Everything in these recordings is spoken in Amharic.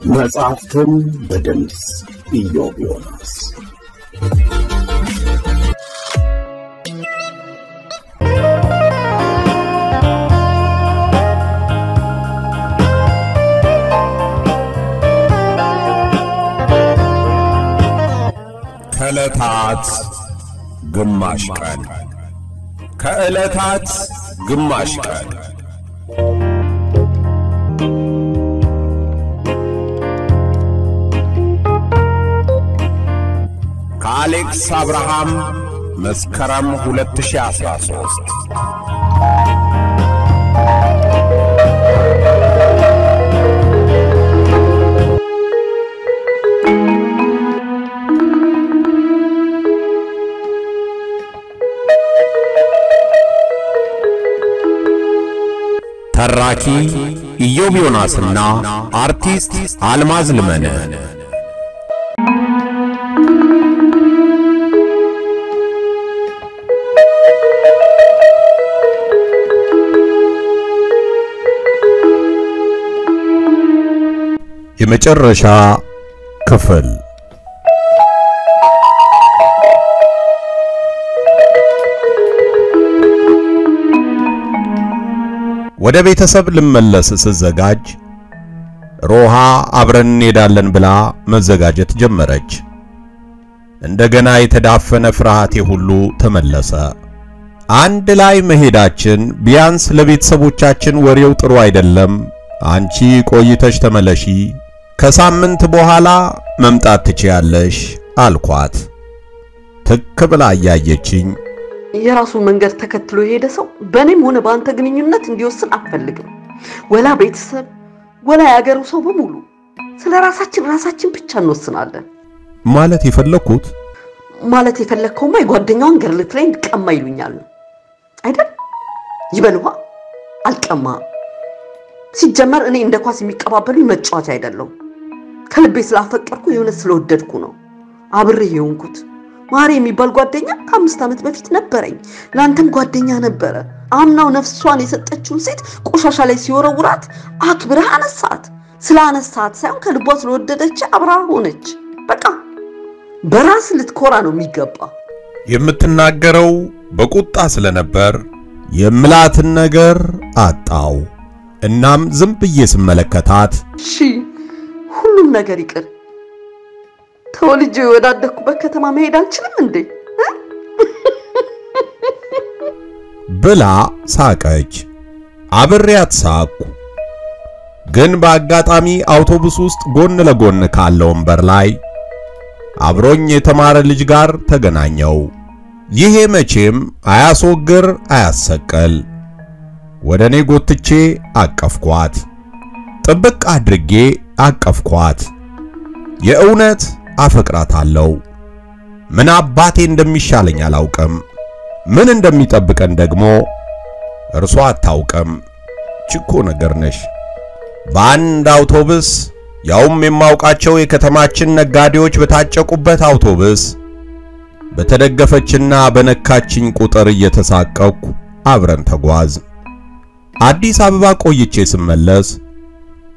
መጽሐፍትን በድምጽ ኢዮብ ዮናስ ከዕለታት ግማሽ ቀን ከዕለታት ግማሽ ቀን ከአሌክስ አብርሃም መስከረም 2013 ተራኪ ኢዮብ ዮናስና አርቲስት አልማዝ ልመነ የመጨረሻ ክፍል ወደ ቤተሰብ ልመለስ ስዘጋጅ ሮሃ አብረን እንሄዳለን ብላ መዘጋጀት ጀመረች። እንደገና የተዳፈነ ፍርሃቴ ሁሉ ተመለሰ። አንድ ላይ መሄዳችን ቢያንስ ለቤተሰቦቻችን ወሬው ጥሩ አይደለም። አንቺ ቆይተሽ ተመለሺ፣ ከሳምንት በኋላ መምጣት ትችያለሽ አልኳት። ትክ ብላ ያየችኝ የራሱ መንገድ ተከትሎ ሄደ ሰው በኔም ሆነ ባንተ ግንኙነት እንዲወስን አፈልግም። ወላ ቤተሰብ ወላ ያገሩ ሰው በሙሉ ስለራሳችን ብቻ እንወስናለን። ማለት የፈለከውማ የጓደኛውን ገርል ትሬንድ ቀማ ይሉኛል አይደል? ይበልዋ አልቀማ። ሲጀመር እኔ እንደ ኳስ የሚቀባበሉኝ መጫወቻ አይደለም። ከልቤ ስላፈቀርኩ የሆነ ስለወደድኩ ነው አብሬ የሆንኩት። ማሪ የሚባል ጓደኛ ከ5 ዓመት በፊት ነበረኝ። ላንተም ጓደኛ ነበረ። አምናው ነፍሷን የሰጠችውን ሴት ቆሻሻ ላይ ሲወረውራት አክብረህ አነሳት። ስላነሳት ሳይሆን ከልቧ ስለወደደች አብራ ሆነች። በቃ በራስ ልትኮራ ነው የሚገባ። የምትናገረው በቁጣ ስለነበር የምላትን ነገር አጣው። እናም ዝም ብዬ ስመለከታት እሺ ሁሉም ነገር ይቅር፣ ተወልጄ ወዳደኩበት ከተማ መሄድ አልችልም እንዴ ብላ ሳቀች። አብሬያት ሳቅኩ። ግን በአጋጣሚ አውቶቡስ ውስጥ ጎን ለጎን ካለው ወንበር ላይ አብሮኝ የተማረ ልጅ ጋር ተገናኘው። ይሄ መቼም አያስወግር አያሰቀል። ወደኔ ጎትቼ አቀፍኳት። ጥብቅ አድርጌ አቀፍኳት። የእውነት አፈቅራታለሁ። ምን አባቴ እንደሚሻለኝ አላውቅም። ምን እንደሚጠብቀን ደግሞ እርሷ አታውቅም። ችኮ ነገር ነሽ። በአንድ አውቶቡስ ያውም የማውቃቸው የከተማችን ነጋዴዎች በታጨቁበት አውቶቡስ በተደገፈችና በነካችኝ ቁጥር እየተሳቀቅኩ አብረን ተጓዝ። አዲስ አበባ ቆይቼ ስመለስ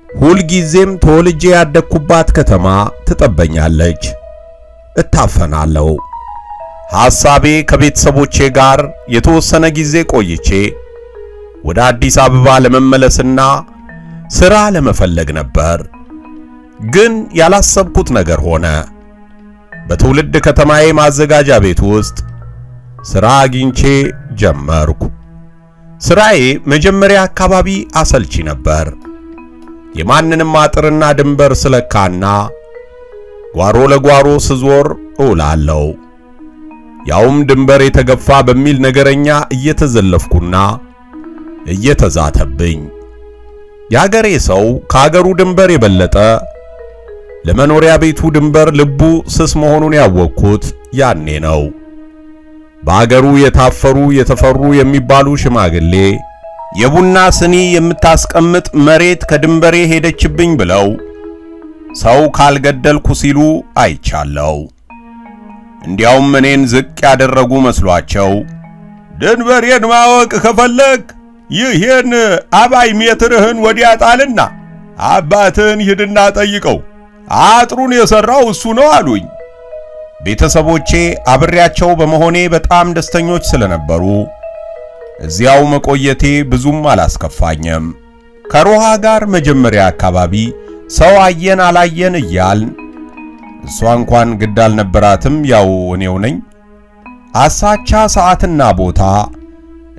ሁልጊዜም ተወልጄ ያደኩባት ከተማ ትጠበኛለች። እታፈናለሁ። ሐሳቤ ከቤተሰቦቼ ጋር የተወሰነ ጊዜ ቆይቼ ወደ አዲስ አበባ ለመመለስና ሥራ ለመፈለግ ነበር። ግን ያላሰብኩት ነገር ሆነ። በትውልድ ከተማዬ ማዘጋጃ ቤት ውስጥ ሥራ አግኝቼ ጀመርኩ። ሥራዬ መጀመሪያ አካባቢ አሰልቺ ነበር። የማንንም አጥርና ድንበር ስለካና ጓሮ ለጓሮ ስዞር እውላለሁ። ያውም ድንበር የተገፋ በሚል ነገረኛ እየተዘለፍኩና እየተዛተብኝ። ያገሬ ሰው ካገሩ ድንበር የበለጠ ለመኖሪያ ቤቱ ድንበር ልቡ ስስ መሆኑን ያወቅኩት ያኔ ነው። በአገሩ የታፈሩ የተፈሩ የሚባሉ ሽማግሌ የቡና ስኒ የምታስቀምጥ መሬት ከድንበሬ ሄደችብኝ ብለው ሰው ካልገደልኩ ሲሉ አይቻለው። እንዲያውም እኔን ዝቅ ያደረጉ መስሏቸው ድንበሬን ማወቅ ከፈለክ ይሄን አባይ ሜትርህን ወዲያ ጣልና አባትን ሂድና ጠይቀው አጥሩን የሰራው እሱ ነው አሉኝ። ቤተሰቦቼ አብሬያቸው በመሆኔ በጣም ደስተኞች ስለነበሩ እዚያው መቆየቴ ብዙም አላስከፋኝም። ከሮሃ ጋር መጀመሪያ አካባቢ ሰው አየን አላየን እያልን እሷ እንኳን ግድ አልነበራትም፣ ያው እኔው ነኝ። አሳቻ ሰዓትና ቦታ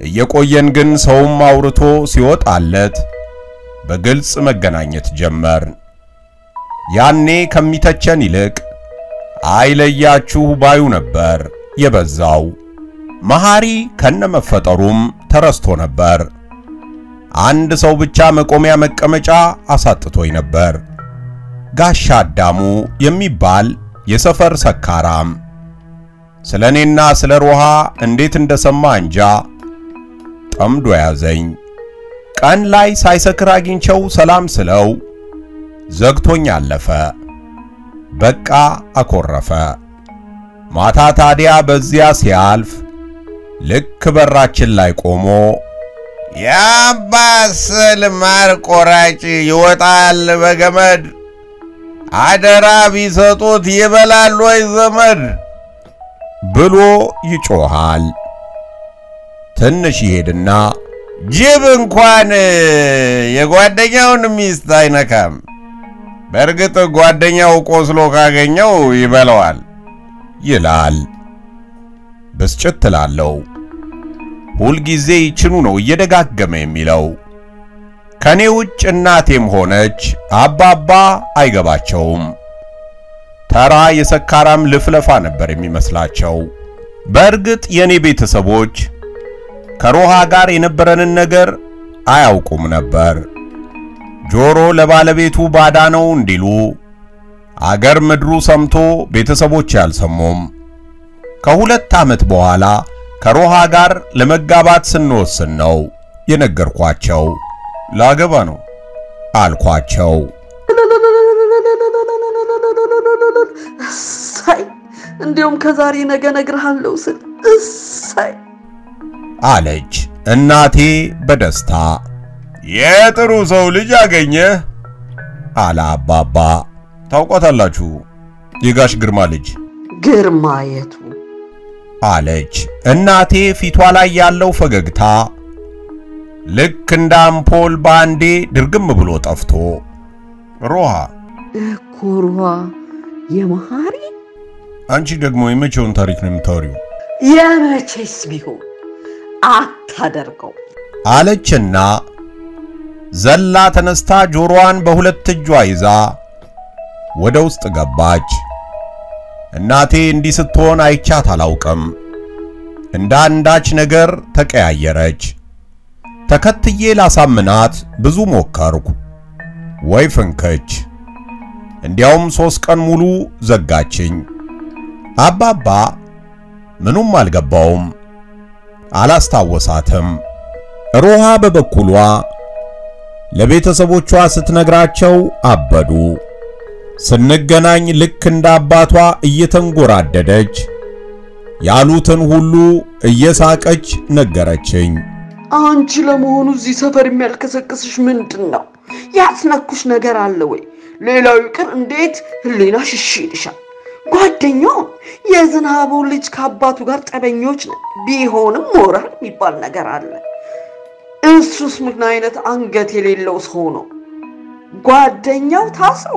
እየቆየን ግን ሰውም አውርቶ ሲወጣለት በግልጽ መገናኘት ጀመር። ያኔ ከሚተቸን ይልቅ አይለያችሁ ባዩ ነበር የበዛው። መሐሪ ከነመፈጠሩም ተረስቶ ነበር። አንድ ሰው ብቻ መቆሚያ መቀመጫ አሳጥቶኝ ነበር። ጋሻ አዳሙ የሚባል የሰፈር ሰካራም ስለኔና ስለ ሮሃ እንዴት እንደሰማ እንጃ ጠምዶ ያዘኝ። ቀን ላይ ሳይሰክር አግኝቸው ሰላም ስለው ዘግቶኝ አለፈ። በቃ አኮረፈ። ማታ ታዲያ በዚያ ሲያልፍ ልክ በራችን ላይ ቆሞ ያባሰል ማር ቆራጭ ይወጣል በገመድ አደራ ቢሰጡት ይበላል ወይ ዘመድ ብሎ ይጮሃል። ትንሽ ይሄድና ጅብ እንኳን የጓደኛውን ሚስት አይነካም፣ በርግጥ ጓደኛው ቆስሎ ካገኘው ይበላዋል ይላል። ብስጭት ላለው ሁል ጊዜ ይችኑ ነው እየደጋገመ የሚለው። ከኔ ውጭ እናቴም ሆነች አባባ አይገባቸውም። ተራ የሰካራም ልፍለፋ ነበር የሚመስላቸው። በርግጥ የኔ ቤተሰቦች ከሮሃ ጋር የነበረንን ነገር አያውቁም ነበር። ጆሮ ለባለቤቱ ባዳ ነው እንዲሉ አገር ምድሩ ሰምቶ ቤተሰቦች ያልሰሙም። ከሁለት ዓመት በኋላ ከሮሃ ጋር ለመጋባት ስንወስን ነው የነገርኳቸው። ላገባ ነው አልኳቸው። እሰይ እንዲያውም ከዛሬ ነገ ነግርሃለሁ ስል እሰይ አለች እናቴ በደስታ። የጥሩ ሰው ልጅ አገኘህ አለ አባባ። ታውቋታላችሁ የጋሽ ግርማ ልጅ? ግርማ የቱ? አለች እናቴ። ፊቷ ላይ ያለው ፈገግታ ልክ እንደ አምፖል ባንዴ ድርግም ብሎ ጠፍቶ ሮሃ እኮ ሮሃ የመሐሪ። አንቺ ደግሞ የመቼውን ታሪክ ነው የምታወሪው? የመቼስ ቢሆን አታደርገው አለችና ዘላ ተነስታ ጆሮዋን በሁለት እጇ ይዛ ወደ ውስጥ ገባች። እናቴ እንዲህ ስትሆን አይቻት አላውቅም። እንደ አንዳች ነገር ተቀያየረች። ተከትዬ ላሳምናት ብዙ ሞከርኩ፣ ወይ ፍንከች። እንዲያውም 3 ቀን ሙሉ ዘጋችኝ። አባባ ምኑም አልገባውም፣ አላስታወሳትም። ሮሃ በበኩሏ ለቤተሰቦቿ ስትነግራቸው አበዱ። ስንገናኝ ልክ እንደ አባቷ እየተንጎራደደች ያሉትን ሁሉ እየሳቀች ነገረችኝ። አንቺ ለመሆኑ እዚህ ሰፈር የሚያልከሰክስሽ ምንድነው? ያስነኩሽ ነገር አለ ወይ? ሌላው ይቅር እንዴት ህሊናሽ እሺ ይልሻል? ጓደኛው የዝናቡ ልጅ ከአባቱ ጋር ጠበኞች ነው። ቢሆንም ሞራል የሚባል ነገር አለ። እሱስ ምን አይነት አንገት የሌለው ሰው ነው? ጓደኛው ታስሮ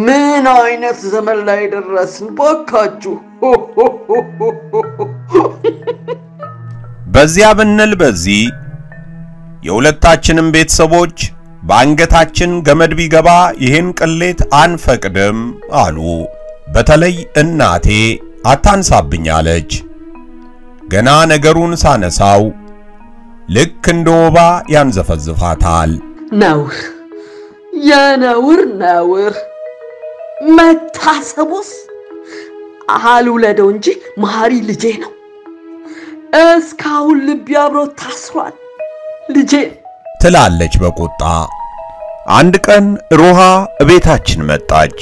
ምን አይነት ዘመን ላይ ደረስን ባካችሁ። በዚያ ብንል በዚህ የሁለታችንም ቤተሰቦች በአንገታችን ገመድ ቢገባ ይሄን ቅሌት አንፈቅድም አሉ። በተለይ እናቴ አታንሳብኛለች። ገና ነገሩን ሳነሳው ልክ እንደ ወባ ያንዘፈዝፋታል። ነውር የነውር ነውር መታሰቡስ አልውለደው እንጂ መሐሪ ልጄ ነው። እስካሁን ልብ ያብሮ ታስሯል ልጄ ትላለች በቁጣ። አንድ ቀን ሮሃ ቤታችን መጣች።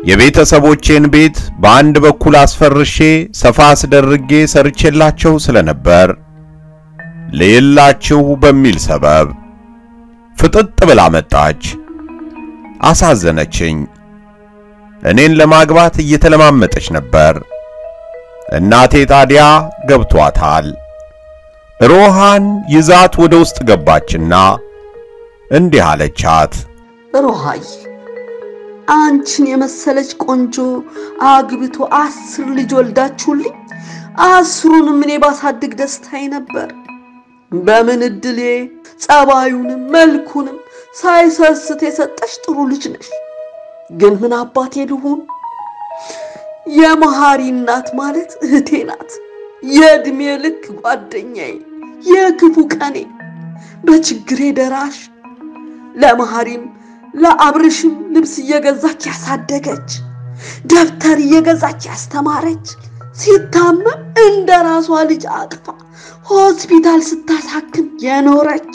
የቤተሰቦቼን ቤት በአንድ በኩል አስፈርሼ ሰፋ አስደርጌ ሰርቼላቸው ስለነበር ለየላችሁ በሚል ሰበብ ፍጥጥ ብላ መጣች። አሳዘነችኝ። እኔን ለማግባት እየተለማመጠች ነበር። እናቴ ታዲያ ገብቷታል። ሮሃን ይዛት ወደ ውስጥ ገባችና እንዲህ አለቻት። ሮሃይ አንቺን የመሰለች ቆንጆ አግብቶ 10 ልጅ ወልዳችሁልኝ 10ሩንም እኔ ባሳድግ ደስታዬ ነበር። በምን እድሌ ጸባዩንም መልኩንም ሳይሰስት የሰጠሽ ጥሩ ልጅ ነሽ። ግን ምን አባቴ ልሁን? የመሃሪ እናት ማለት እህቴ ናት። የእድሜ ልክ ጓደኛዬ፣ የክፉ ቀኔ፣ በችግሬ ደራሽ፣ ለመሃሪም ለአብርሽም ልብስ እየገዛች ያሳደገች፣ ደብተር እየገዛች ያስተማረች፣ ሲታመም እንደራሷ ልጅ አቅፋ ሆስፒታል ስታሳክም የኖረች።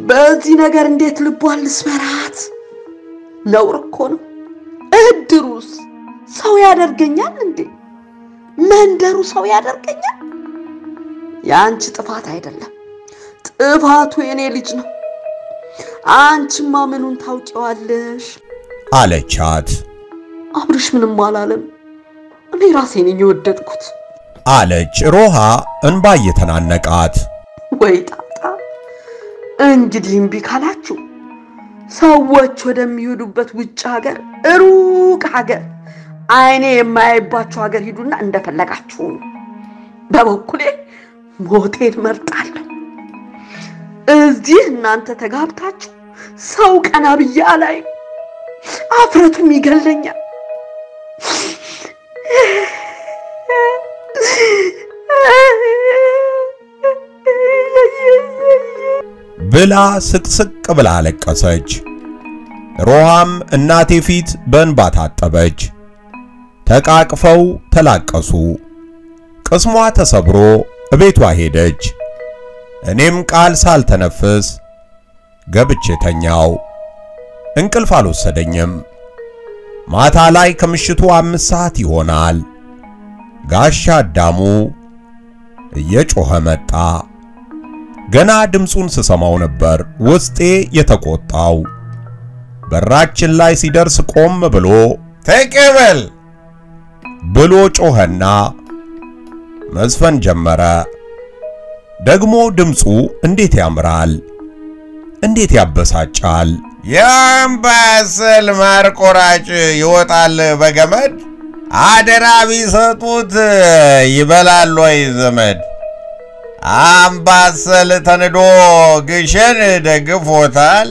በዚህ ነገር እንዴት ልቧን ልስበራት? ነውር እኮ ነው። እድሩስ ሰው ያደርገኛል እንዴ? መንደሩ ሰው ያደርገኛል? ያንቺ ጥፋት አይደለም፣ ጥፋቱ የኔ ልጅ ነው። አንቺማ ምኑን ታውቂዋለሽ? አለቻት። አብርሽ ምንም አላለም፣ እኔ ራሴ ነኝ የወደድኩት አለች ሮሃ እንባ እየተናነቃት። ወይ ጣጣ! እንግዲህ እምቢ ካላችሁ ሰዎች ወደሚሄዱበት ውጭ ሀገር፣ ሩቅ ሀገር፣ አይኔ የማያይባችሁ ሀገር ሂዱና እንደፈለጋችሁ። በበኩሌ ሞቴን መርጣለሁ። እዚህ እናንተ ተጋብታችሁ ሰው ቀና ብዬ አላይም፣ አፍረቱም ይገለኛል። ብላ ስቅስቅ ብላ አለቀሰች። ሮሃም እናቴ ፊት በእንባ ታጠበች። ተቃቅፈው ተላቀሱ። ቅስሟ ተሰብሮ እቤቷ ሄደች። እኔም ቃል ሳልተነፍስ ገብቼ ተኛው። እንቅልፍ አልወሰደኝም። ማታ ላይ ከምሽቱ 5 ሰዓት ይሆናል። ጋሻ አዳሙ እየጮኸ መጣ። ገና ድምፁን ስሰማው ነበር ውስጤ የተቆጣው። በራችን ላይ ሲደርስ ቆም ብሎ ተቀበል ብሎ ጮኸና መዝፈን ጀመረ። ደግሞ ድምፁ እንዴት ያምራል! እንዴት ያበሳጫል! የአምባሰል ማር ቆራጭ ይወጣል በገመድ፣ አደራ ቢሰጡት ይበላል ወይ ዘመድ። አምባሰል ተንዶ ግሸን ደግፎታል።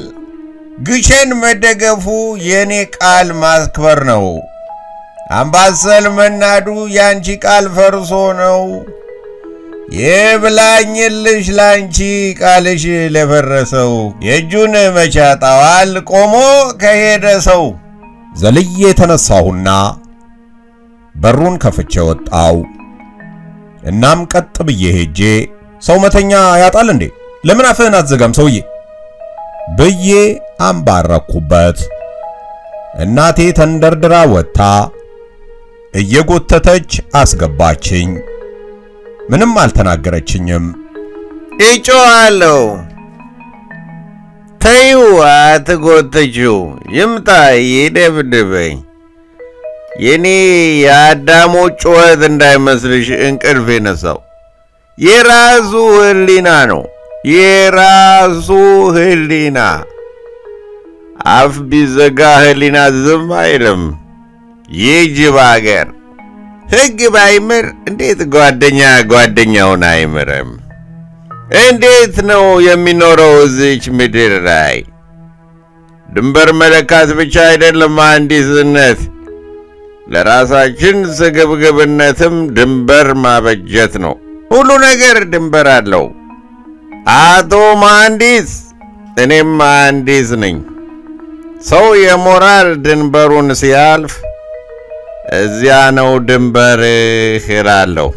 ግሸን መደገፉ የኔ ቃል ማክበር ነው። አምባሰል መናዱ ያንቺ ቃል ፈርሶ ነው። ይብላኝልሽ ላንቺ ቃልሽ ለፈረሰው፣ የእጁን መቻጣዋል ቆሞ ከሄደ ሰው። ዘልዬ ተነሳሁና በሩን ከፍቼ ወጣው። እናም ቀጥ ብዬ ሄጄ ሰው መተኛ ያጣል እንዴ? ለምን አፍህን አትዘጋም ሰውዬ ብዬ አምባረኩበት። እናቴ ተንደርድራ ወጣ እየጎተተች አስገባችኝ። ምንም አልተናገረችኝም። እጮሃለሁ፣ ተይው አትጎትችው፣ ይምጣ ይደብድበኝ። የኔ የአዳሙ ጩኸት እንዳይመስልሽ እንቅልፍ የነሳው የራሱ ህሊና ነው። የራሱ ህሊና አፍ ቢዘጋ ህሊና ዝም አይልም። ይጅብ አገር ሕግ ባይምር እንዴት ጓደኛውን አይምርም? እንዴት ነው የሚኖረው እዚች ምድር ላይ? ድንበር መለካት ብቻ አይደለም መሐንዲስነት፣ ለራሳችን ስግብግብነትም ድንበር ማበጀት ነው። ሁሉ ነገር ድንበር አለው። አቶ መሐንዲስ፣ እኔም መሐንዲስ ነኝ። ሰው የሞራል ድንበሩን ሲያልፍ እዚያ ነው ድንበርህ እላለሁ።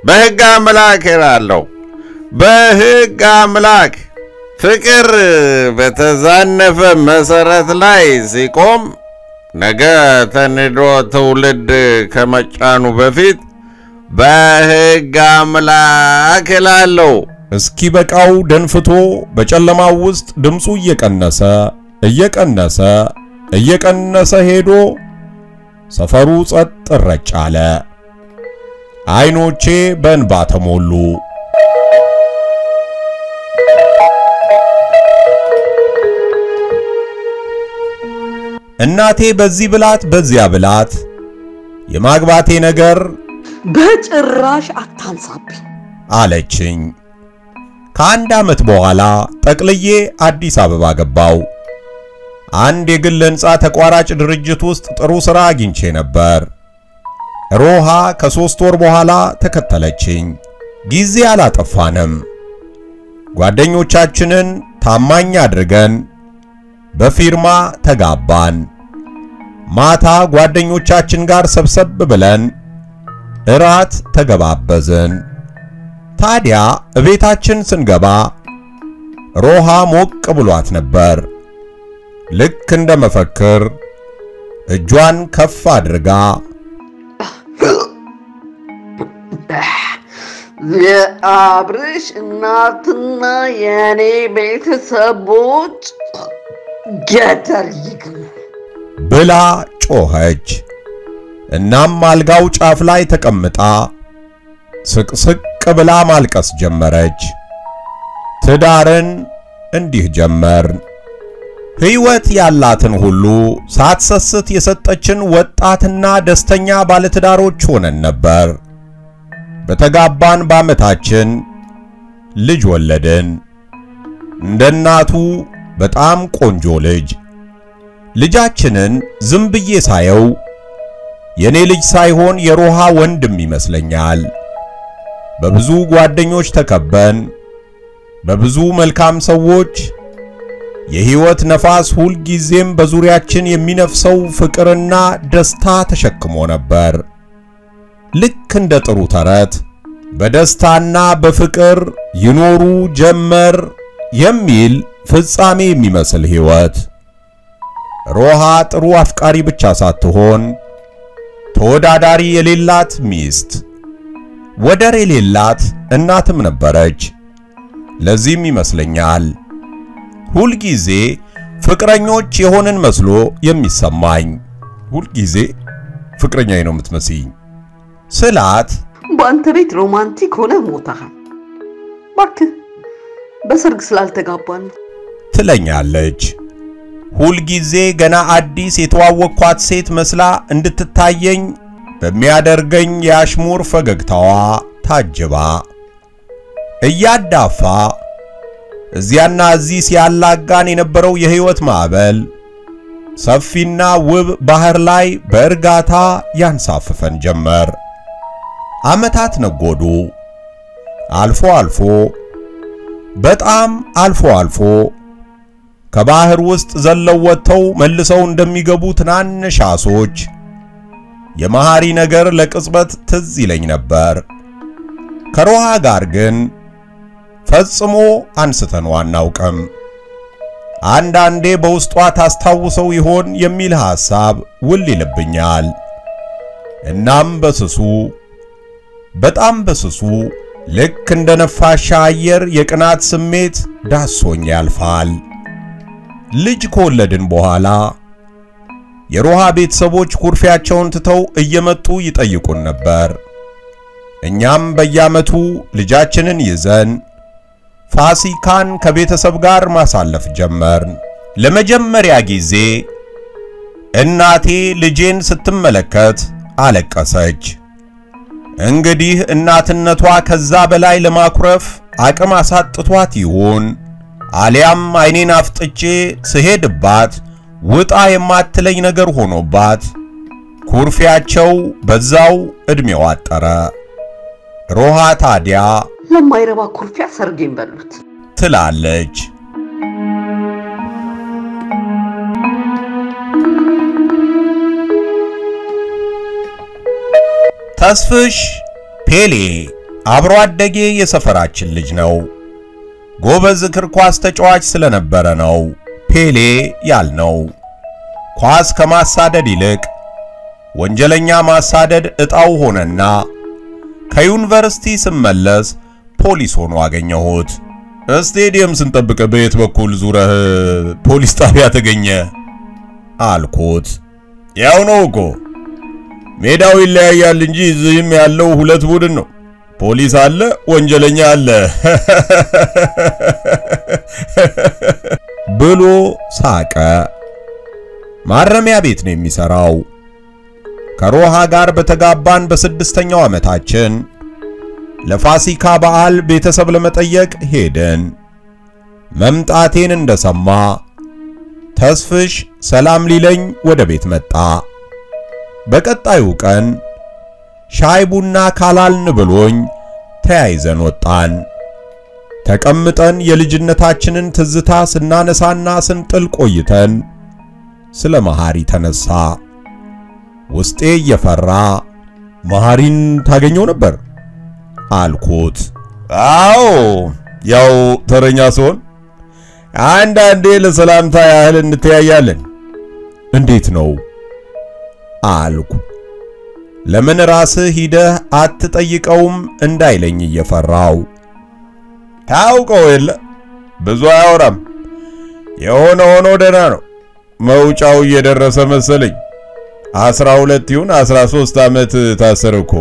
በሕግ አምላክ እላለሁ። በሕግ አምላክ ፍቅር በተዛነፈ መሰረት ላይ ሲቆም ነገ ተንዶ ትውልድ ከመጫኑ በፊት በሕግ አምላክ እላለሁ። እስኪ በቃው ደንፍቶ በጨለማው ውስጥ ድምፁ እየቀነሰ እየቀነሰ ሄዶ ሰፈሩ ጸጥ ረጭ አለ። አይኖቼ በእንባ ተሞሉ። እናቴ በዚህ ብላት በዚያ ብላት የማግባቴ ነገር በጭራሽ አታንሳብኝ አለችኝ። ከአንድ ዓመት በኋላ ጠቅልዬ አዲስ አበባ ገባው። አንድ የግል ሕንጻ ተቋራጭ ድርጅት ውስጥ ጥሩ ሥራ አግኝቼ ነበር። ሮሃ ከ3 ወር በኋላ ተከተለችኝ። ጊዜ አላጠፋንም። ጓደኞቻችንን ታማኝ አድርገን በፊርማ ተጋባን። ማታ ጓደኞቻችን ጋር ሰብሰብ ብለን እራት ተገባበዝን። ታዲያ እቤታችን ስንገባ ሮሃ ሞቅ ብሏት ነበር። ልክ እንደ መፈክር እጇን ከፍ አድርጋ የአብርሽ እናትና የኔ ቤተሰቦች ገደል ይግቡ ብላ ጮኸች። እናም አልጋው ጫፍ ላይ ተቀምጣ ስቅስቅ ብላ ማልቀስ ጀመረች። ትዳርን እንዲህ ጀመርን። ሕይወት ያላትን ሁሉ ሳትሰስት የሰጠችን ወጣትና ደስተኛ ባለትዳሮች ሆነን ነበር። በተጋባን በዓመታችን ልጅ ወለድን። እንደ እናቱ በጣም ቆንጆ ልጅ። ልጃችንን ዝም ብዬ ሳየው የኔ ልጅ ሳይሆን የሮሃ ወንድም ይመስለኛል። በብዙ ጓደኞች ተከበን፣ በብዙ መልካም ሰዎች የሕይወት ነፋስ ሁል ጊዜም በዙሪያችን የሚነፍሰው ፍቅርና ደስታ ተሸክሞ ነበር። ልክ እንደ ጥሩ ተረት በደስታና በፍቅር ይኖሩ ጀመር የሚል ፍጻሜ የሚመስል ሕይወት። ሮሃ ጥሩ አፍቃሪ ብቻ ሳትሆን ተወዳዳሪ የሌላት ሚስት፣ ወደር የሌላት እናትም ነበረች። ለዚህም ይመስለኛል ሁል ጊዜ ፍቅረኞች የሆንን መስሎ የሚሰማኝ። ሁል ጊዜ ፍቅረኛዬ ነው የምትመስይኝ ስላት በአንተ ቤት ሮማንቲክ ሆነ ሞታሃል እባክህ በሰርግ ስላልተጋባን ትለኛለች። ሁል ጊዜ ገና አዲስ የተዋወቅኳት ሴት መስላ እንድትታየኝ በሚያደርገኝ የአሽሙር ፈገግታዋ ታጅባ እያዳፋ እዚያና እዚህ ሲያላጋን የነበረው የሕይወት ማዕበል ሰፊና ውብ ባህር ላይ በእርጋታ ያንሳፍፈን ጀመር። ዓመታት ነጎዱ። በጣም አልፎ አልፎ ከባህር ውስጥ ዘለው ወጥተው መልሰው እንደሚገቡ ትናንሽ ዓሦች የመሐሪ ነገር ለቅጽበት ትዝ ይለኝ ነበር። ከሮሃ ጋር ግን ፈጽሞ አንስተነው አናውቅም። አንዳንዴ በውስጧ ታስታውሰው ይሆን የሚል ሐሳብ ውል ይልብኛል። እናም በጣም በስሱ ልክ እንደ ነፋሻ አየር የቅናት ስሜት ዳሶኝ ያልፋል። ልጅ ከወለድን በኋላ የሮሃ ቤተሰቦች ኩርፊያቸውን ትተው እየመጡ ይጠይቁን ነበር። እኛም በየዓመቱ ልጃችንን ይዘን ፋሲካን ከቤተሰብ ጋር ማሳለፍ ጀመርን። ለመጀመሪያ ጊዜ እናቴ ልጄን ስትመለከት አለቀሰች። እንግዲህ እናትነቷ ከዛ በላይ ለማኩረፍ አቅም አሳጥቷት ይሆን አሊያም አይኔን አፍጥጬ ስሄድባት ውጣ የማትለኝ ነገር ሆኖባት ኩርፊያቸው በዛው እድሜው አጠረ። ሮሃ ታዲያ ለማይረባ ኩርፊያ ሰርጌን በሉት ትላለች። ተስፍሽ ፔሌ አብሮ አደጌ የሰፈራችን ልጅ ነው። ጎበዝ እግር ኳስ ተጫዋች ስለነበረ ነው ፔሌ ያልነው። ኳስ ከማሳደድ ይልቅ ወንጀለኛ ማሳደድ እጣው ሆነና ከዩኒቨርሲቲ ስመለስ ፖሊስ ሆኖ አገኘሁት። ስቴዲየም ስንጠብቅ በየት በኩል ዙረህ ፖሊስ ጣቢያ ተገኘ አልኩት። ያው ነው እኮ ሜዳው ይለያያል እንጂ እዚህም ያለው ሁለት ቡድን ነው። ፖሊስ አለ፣ ወንጀለኛ አለ ብሎ ሳቀ። ማረሚያ ቤት ነው የሚሰራው። ከሮሃ ጋር በተጋባን በ6ኛው ዓመታችን ለፋሲካ በዓል ቤተሰብ ለመጠየቅ ሄደን መምጣቴን እንደሰማ ተስፍሽ ሰላም ሊለኝ ወደ ቤት መጣ። በቀጣዩ ቀን ሻይ ቡና ካላልን ብሎኝ ተያይዘን ወጣን። ተቀምጠን የልጅነታችንን ትዝታ ስናነሳና ስንጥል ቆይተን ስለ መሐሪ ተነሳ። ውስጤ እየፈራ መሐሪን ታገኘው ነበር አልኩት። አዎ ያው ተረኛ ሲሆን አንዳንዴ ለሰላምታ ያህል እንተያያለን። እንዴት ነው አልኩ። ለምን ራስህ ሂደህ አትጠይቀውም እንዳይለኝ እየፈራው። ታውቀው የለ ብዙ አያወራም። የሆነ ሆኖ ደህና ነው። መውጫው እየደረሰ መሰለኝ። 12 ይሁን 13 ዓመት ታሰረኮ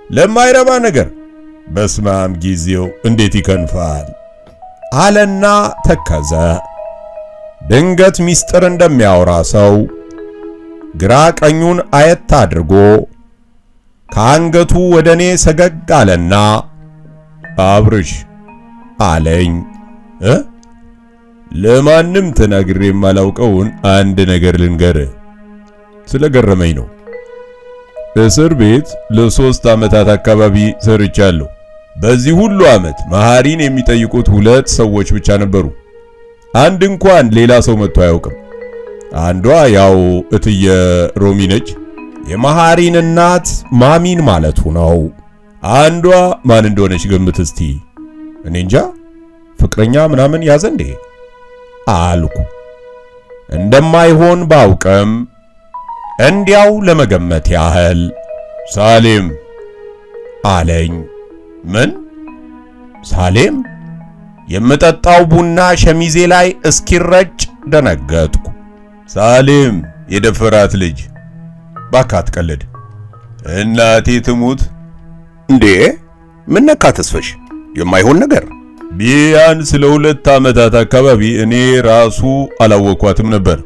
ለማይረባ ነገር። በስማም ጊዜው እንዴት ይከንፋል አለና ተከዘ። ድንገት ሚስጥር እንደሚያወራ ሰው ግራ ቀኙን አየት አድርጎ ከአንገቱ ወደኔ ሰገግ አለና አብርሽ አለኝ። ለማንም ተናግሬ የማላውቀውን አንድ ነገር ልንገርህ። ስለገረመኝ ነው። እስር ቤት ለ3 ዓመታት አካባቢ ሰርቻለሁ። በዚህ ሁሉ ዓመት መሐሪን የሚጠይቁት 2 ሰዎች ብቻ ነበሩ። አንድ እንኳን ሌላ ሰው መጥቶ አያውቅም። አንዷ ያው እትየ ሮሚ ነች። የመሐሪን እናት ማሚን ማለቱ ነው። አንዷ ማን እንደሆነች ገምት እስቲ። እኔ እንጃ ፍቅረኛ ምናምን ያዘ እንዴ አልኩ። እንደማይሆን ባውቅም እንዲያው ለመገመት ያህል ሳሌም አለኝ። ምን ሳሌም? የምጠጣው ቡና ሸሚዜ ላይ እስኪረጭ ደነገጥኩ። ሳሌም የደፈራት ልጅ። ባካት ቀልድ። እናቴ ትሙት እንዴ! ምን ነካ ተስፈሽ? የማይሆን ነገር። ቢያንስ ለ2 ዓመታት አካባቢ እኔ ራሱ አላወኳትም ነበር።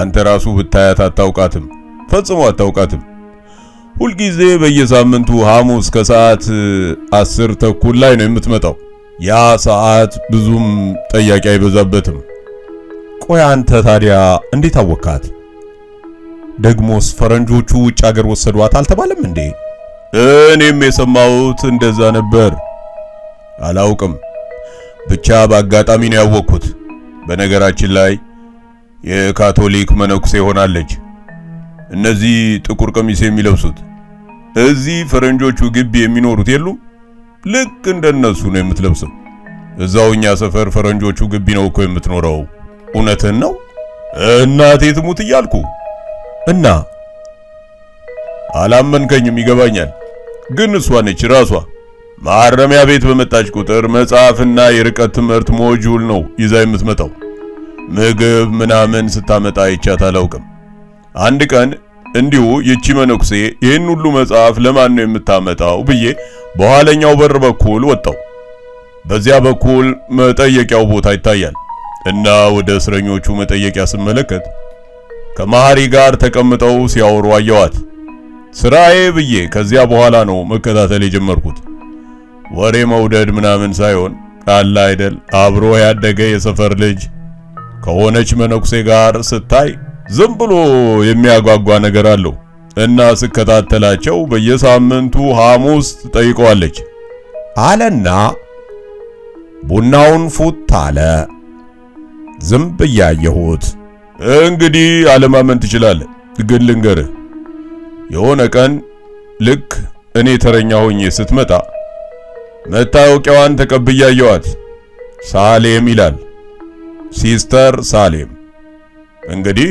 አንተ ራሱ ብታያት አታውቃትም፣ ፈጽሞ አታውቃትም። ሁልጊዜ በየሳምንቱ ሐሙስ ከሰዓት 10 ተኩል ላይ ነው የምትመጣው። ያ ሰዓት ብዙም ጠያቂ አይበዛበትም። ቆይ አንተ ታዲያ እንዴት አወካት? ደግሞስ ፈረንጆቹ ውጭ ሀገር ወሰዷት አልተባለም እንዴ? እኔም የሰማሁት እንደዛ ነበር። አላውቅም፣ ብቻ በአጋጣሚ ነው ያወቅኩት። በነገራችን ላይ የካቶሊክ መነኩሴ ሆናለች። እነዚህ ጥቁር ቀሚስ የሚለብሱት እዚህ ፈረንጆቹ ግቢ የሚኖሩት የሉም? ልክ እንደነሱ ነው የምትለብሰው። እዛውኛ ሰፈር ፈረንጆቹ ግቢ ነው እኮ የምትኖረው። እውነትህን ነው? እናቴ ትሙት እያልኩ እና አላመንከኝም፣ ይገባኛል። ግን እሷ ነች ራሷ። ማረሚያ ቤት በመጣች ቁጥር መጽሐፍና የርቀት ትምህርት ሞጁል ነው ይዛ የምትመጣው። ምግብ ምናምን ስታመጣ አይቻት አላውቅም። አንድ ቀን እንዲሁ ይቺ መነኩሴ ይህን ሁሉ መጽሐፍ ለማን ነው የምታመጣው ብዬ በኋለኛው በር በኩል ወጣው። በዚያ በኩል መጠየቂያው ቦታ ይታያል እና ወደ እስረኞቹ መጠየቂያ ስመለከት ከመሐሪ ጋር ተቀምጠው ሲያወሩ አየዋት። ስራዬ ብዬ ከዚያ በኋላ ነው መከታተል የጀመርኩት። ወሬ መውደድ ምናምን ሳይሆን አለ አይደል አብሮ ያደገ የሰፈር ልጅ ከሆነች መነኩሴ ጋር ስታይ ዝም ብሎ የሚያጓጓ ነገር አለው እና ስከታተላቸው በየሳምንቱ ሐሙስ ጠይቀዋለች አለና ቡናውን ፉት አለ። ዝም ብያየሁት። እንግዲህ አለማመን ትችላለህ፣ ግን ልንገርህ፣ የሆነ ቀን ልክ እኔ ተረኛ ሆኜ ስትመጣ መታወቂያዋን ተቀብያየዋት። ሳሌም ይላል፣ ሲስተር ሳሌም። እንግዲህ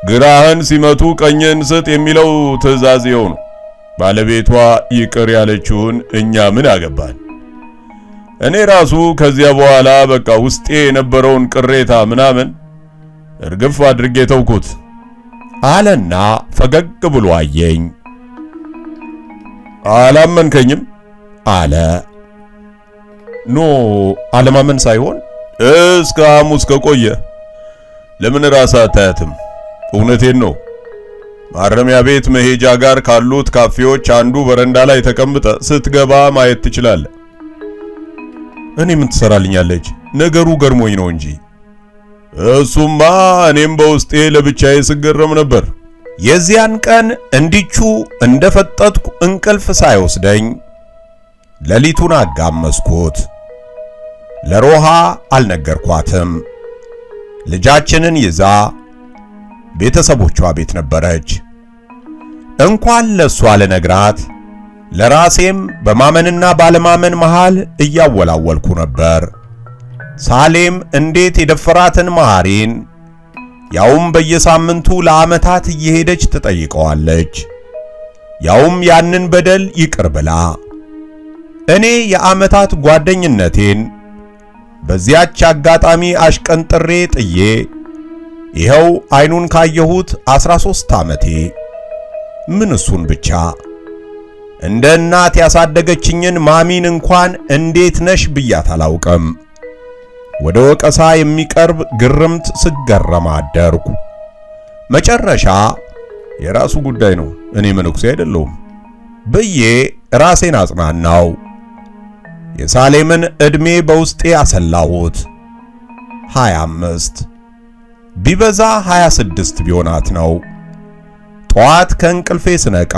ግራህን ሲመቱ ቀኝን ስጥ የሚለው ትዕዛዝ ይሆን። ባለቤቷ ይቅር ያለችውን እኛ ምን አገባን? እኔ ራሱ ከዚያ በኋላ በቃ ውስጤ የነበረውን ቅሬታ ምናምን እርግፍ አድርጌ ተውኩት አለና ፈገግ ብሎ አየኝ። አላመንከኝም አለ። ኖ አለማመን ሳይሆን እስከ ሐሙስ ከቆየ ለምን ራስ አታያትም? እውነቴን ነው። ማረሚያ ቤት መሄጃ ጋር ካሉት ካፌዎች አንዱ በረንዳ ላይ ተቀምጠ ስትገባ ማየት ትችላለህ። እኔ ምን ትሰራልኛለች? ነገሩ ገርሞኝ ነው እንጂ። እሱማ እኔም በውስጤ ለብቻዬ ስገረም ነበር። የዚያን ቀን እንዲቹ እንደፈጠጥኩ እንቅልፍ ሳይወስደኝ ሌሊቱን አጋመስኩት። ለሮሃ አልነገርኳትም። ልጃችንን ይዛ ቤተሰቦቿ ቤት ነበረች። እንኳን ለሷ ለነግራት ለራሴም በማመንና ባለማመን መሃል እያወላወልኩ ነበር። ሳሌም እንዴት የደፈራትን መሐሪን ያውም በየሳምንቱ ለዓመታት እየሄደች ተጠይቀዋለች። ያውም ያንን በደል ይቅር ብላ እኔ የዓመታት ጓደኝነቴን በዚያች አጋጣሚ አሽቀንጥሬ ጥዬ ይኸው አይኑን ካየሁት 13 ዓመቴ። ምን እሱን ብቻ እንደ እናት ያሳደገችኝን ማሚን እንኳን እንዴት ነሽ ብያት አላውቅም። ወደ ወቀሳ የሚቀርብ ግርምት ስገረም አደርኩ። መጨረሻ የራሱ ጉዳይ ነው፣ እኔ መነኩሴ አይደለሁም ብዬ ራሴን አጽናናው። የሳሌምን ዕድሜ በውስጤ አሰላሁት። 25 ቢበዛ 26 ቢሆናት ነው። ጧት ከእንቅልፌ ስነቃ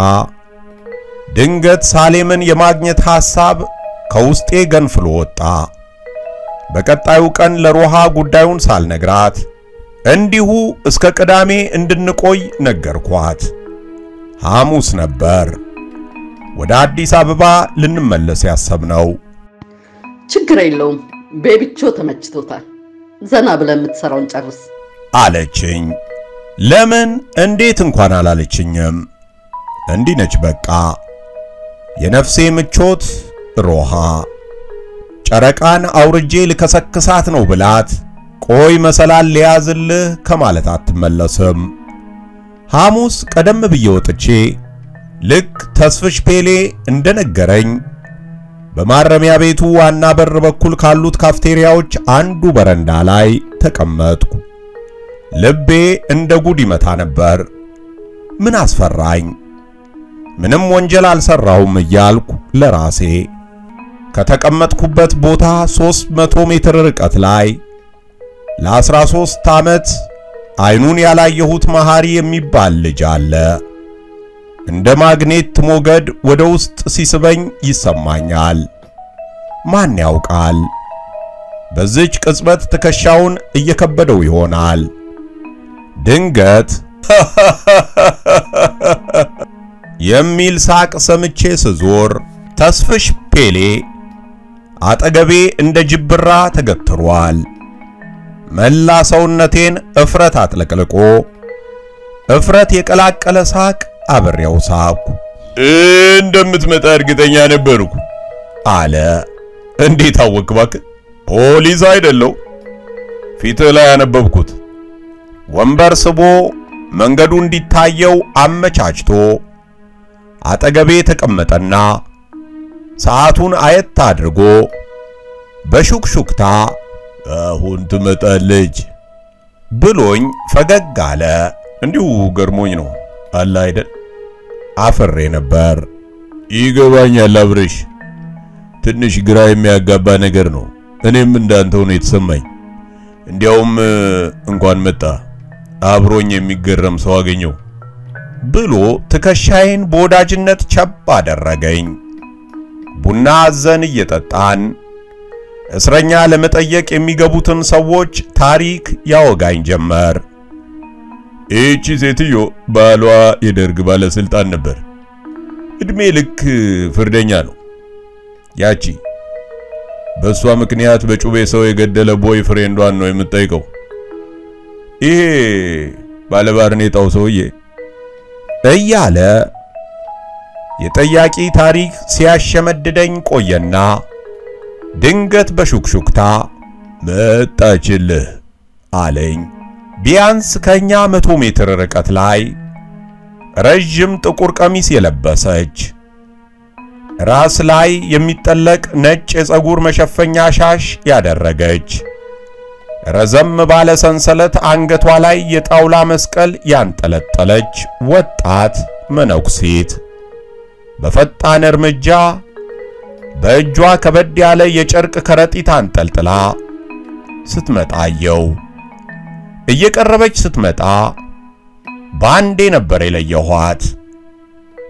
ድንገት ሳሌምን የማግኘት ሐሳብ ከውስጤ ገንፍሎ ወጣ። በቀጣዩ ቀን ለሮሃ ጉዳዩን ሳልነግራት እንዲሁ እስከ ቅዳሜ እንድንቆይ ነገርኳት። ሐሙስ ነበር ወደ አዲስ አበባ ልንመለስ ያሰብነው። ችግር የለውም ቤቢቾ ተመችቶታል፣ ዘና ብለን የምትሰራውን ጨርስ አለችኝ። ለምን እንዴት እንኳን አላለችኝም። እንዲህ ነች በቃ የነፍሴ ምቾት ሮሃ። ጨረቃን አውርጄ ልከሰክሳት ነው ብላት ቆይ መሰላል ሊያዝልህ ከማለት አትመለስም። ሐሙስ ቀደም ብዬ ወጥቼ ልክ ተስፍሽ ፔሌ እንደነገረኝ በማረሚያ ቤቱ ዋና በር በኩል ካሉት ካፍቴሪያዎች አንዱ በረንዳ ላይ ተቀመጥኩ። ልቤ እንደ ጉድ ይመታ ነበር። ምን አስፈራኝ? ምንም ወንጀል አልሰራሁም እያልኩ ለራሴ ከተቀመጥኩበት ቦታ 300 ሜትር ርቀት ላይ ለ13 ዓመት አይኑን ያላየሁት መሐሪ የሚባል ልጅ አለ። እንደ ማግኔት ሞገድ ወደ ውስጥ ሲስበኝ ይሰማኛል። ማን ያውቃል? በዚች ቅጽበት ትከሻውን እየከበደው ይሆናል። ድንገት የሚል ሳቅ ሰምቼ ስዞር ተስፍሽ ፔሌ አጠገቤ እንደ ጅብራ ተገትሯል። መላ ሰውነቴን እፍረት አጥለቅልቆ እፍረት የቀላቀለ ሳቅ አብሬው ሳቅኩ። እንደምትመጣ እርግጠኛ ነበርኩ አለ። እንዴት አወቅ እባክህ? ፖሊስ አይደለው? ፊትህ ላይ ያነበብኩት። ወንበር ስቦ መንገዱ እንዲታየው አመቻችቶ አጠገቤ ተቀመጠና ሰዓቱን አየት አድርጎ በሹክሹክታ አሁን ትመጣለች ብሎኝ ፈገግ አለ። እንዲሁ ገርሞኝ ነው አለ አይደል? አፍሬ ነበር። ይገባኛል አብርሽ፣ ትንሽ ግራ የሚያጋባ ነገር ነው። እኔም እንዳንተው ነው የተሰማኝ። እንዲያውም እንኳን መጣ አብሮኝ የሚገረም ሰው አገኘው ብሎ ትከሻዬን በወዳጅነት ቸብ አደረገኝ። ቡና አዘን እየጠጣን እስረኛ ለመጠየቅ የሚገቡትን ሰዎች ታሪክ ያወጋኝ ጀመር። እቺ ሴትዮ ባሏ የደርግ ባለስልጣን ነበር። እድሜ ልክ ፍርደኛ ነው። ያቺ በሷ ምክንያት በጩቤ ሰው የገደለ ቦይ ፍሬንዷን ነው የምትጠይቀው። ይሄ ባለባርኔጣው ሰውዬ እያለ የጠያቂ ታሪክ ሲያሸመድደኝ ቆየና ድንገት በሹክሹክታ መጣችልህ አለኝ። ቢያንስ ከኛ 100 ሜትር ርቀት ላይ ረጅም ጥቁር ቀሚስ የለበሰች ራስ ላይ የሚጠለቅ ነጭ የፀጉር መሸፈኛ ሻሽ ያደረገች ረዘም ባለ ሰንሰለት አንገቷ ላይ የጣውላ መስቀል ያንጠለጠለች ወጣት መነኩሴት በፈጣን እርምጃ በእጇ ከበድ ያለ የጨርቅ ከረጢት አንጠልጥላ ስትመጣየው። እየቀረበች ስትመጣ ባንዴ ነበር የለየኋት።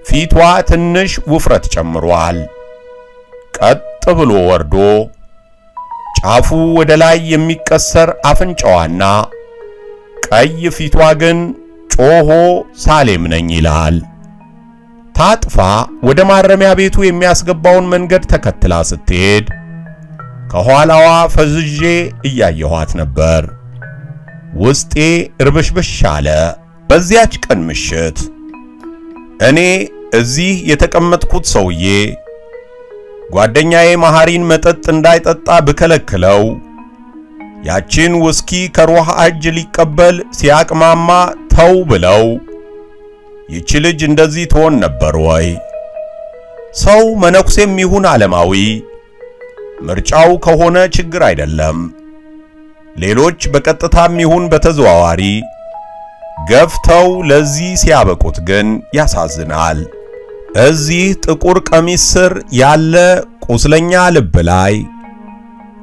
ፊቷ ትንሽ ውፍረት ጨምሯል። ቀጥ ብሎ ወርዶ ጫፉ ወደ ላይ የሚቀሰር አፍንጫዋና ቀይ ፊቷ ግን ጮሆ ሳሌም ነኝ ይላል። ታጥፋ ወደ ማረሚያ ቤቱ የሚያስገባውን መንገድ ተከትላ ስትሄድ ከኋላዋ ፈዝዤ እያየኋት ነበር። ውስጤ እርብሽብሽ አለ። በዚያች ቀን ምሽት እኔ እዚህ የተቀመጥኩት ሰውዬ ጓደኛዬ መሐሪን መጠጥ እንዳይጠጣ ብከለክለው ያቺን ውስኪ ከሩህ እጅ ሊቀበል ሲያቅማማ ተው ብለው ይቺ ልጅ እንደዚህ ትሆን ነበር ወይ? ሰው መነኩሴም ይሁን ዓለማዊ ምርጫው ከሆነ ችግር አይደለም። ሌሎች በቀጥታም ይሁን በተዘዋዋሪ ገፍተው ለዚህ ሲያበቁት ግን ያሳዝናል። እዚህ ጥቁር ቀሚስ ስር ያለ ቁስለኛ ልብ ላይ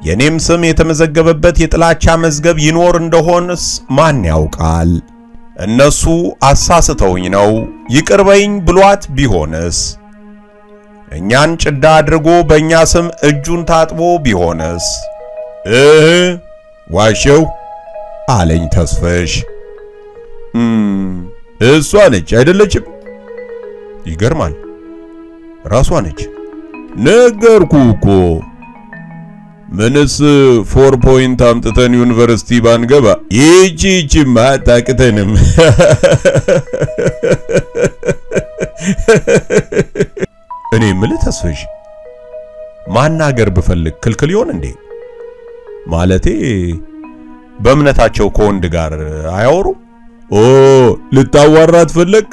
የኔም ስም የተመዘገበበት የጥላቻ መዝገብ ይኖር እንደሆነስ ማን ያውቃል? እነሱ አሳስተውኝ ነው ይቅርበኝ ብሏት ቢሆንስ? እኛን ጭዳ አድርጎ በእኛ ስም እጁን ታጥቦ ቢሆንስ? ዋሸው አለኝ ተስፈሽ። እሷ ነች አይደለችም? ይገርማል፣ ራሷ ነች። ነገርኩ እኮ። ምንስ 4 ፖይንት አምጥተን ዩኒቨርሲቲ ባንገባ ይቺማ ታቅተንም። እኔ ምልህ ተስፈሽ ማናገር ብፈልግ ክልክል ይሆን እንዴ? ማለቴ በእምነታቸው ከወንድ ጋር አያወሩ? ልታዋራት ፈለግ?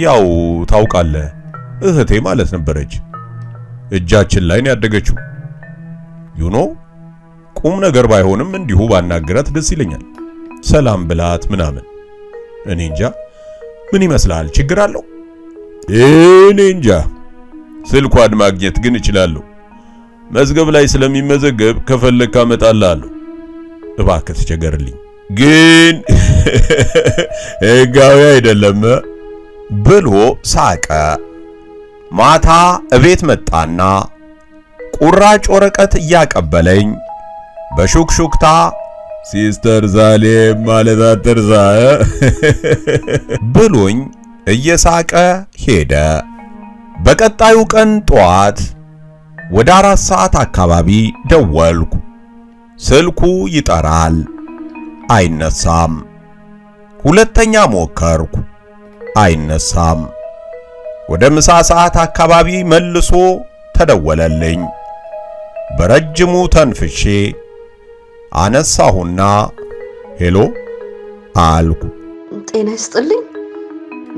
ያው ታውቃለህ እህቴ ማለት ነበረች። እጃችን ላይ ነው ያደገችው። ዩኖ ቁም ነገር ባይሆንም እንዲሁ ባናገራት ደስ ይለኛል። ሰላም ብላት ምናምን። እኔ እንጃ ምን ይመስላል? ችግር አለው? እኔ እንጃ። ስልኳን ማግኘት ግን እችላለሁ። መዝገብ ላይ ስለሚመዘገብ ከፈለክ አመጣልሃለሁ። እባክህ ተቸገርልኝ። ግን ሕጋዊ አይደለም ብሎ ሳቀ። ማታ እቤት መጣና ቁራጭ ወረቀት እያቀበለኝ በሹክሹክታ ሲስተር ሳሌም ማለት አትርሳ ብሎኝ እየሳቀ ሄደ። በቀጣዩ ቀን ጧት ወደ 4 ሰዓት አካባቢ ደወልኩ። ስልኩ ይጠራል፣ አይነሳም። ሁለተኛ ሞከርኩ፣ አይነሳም። ወደ ምሳ ሰዓት አካባቢ መልሶ ተደወለልኝ። በረጅሙ ተንፍሼ አነሳሁና ሄሎ አልኩ። ጤና ይስጥልኝ።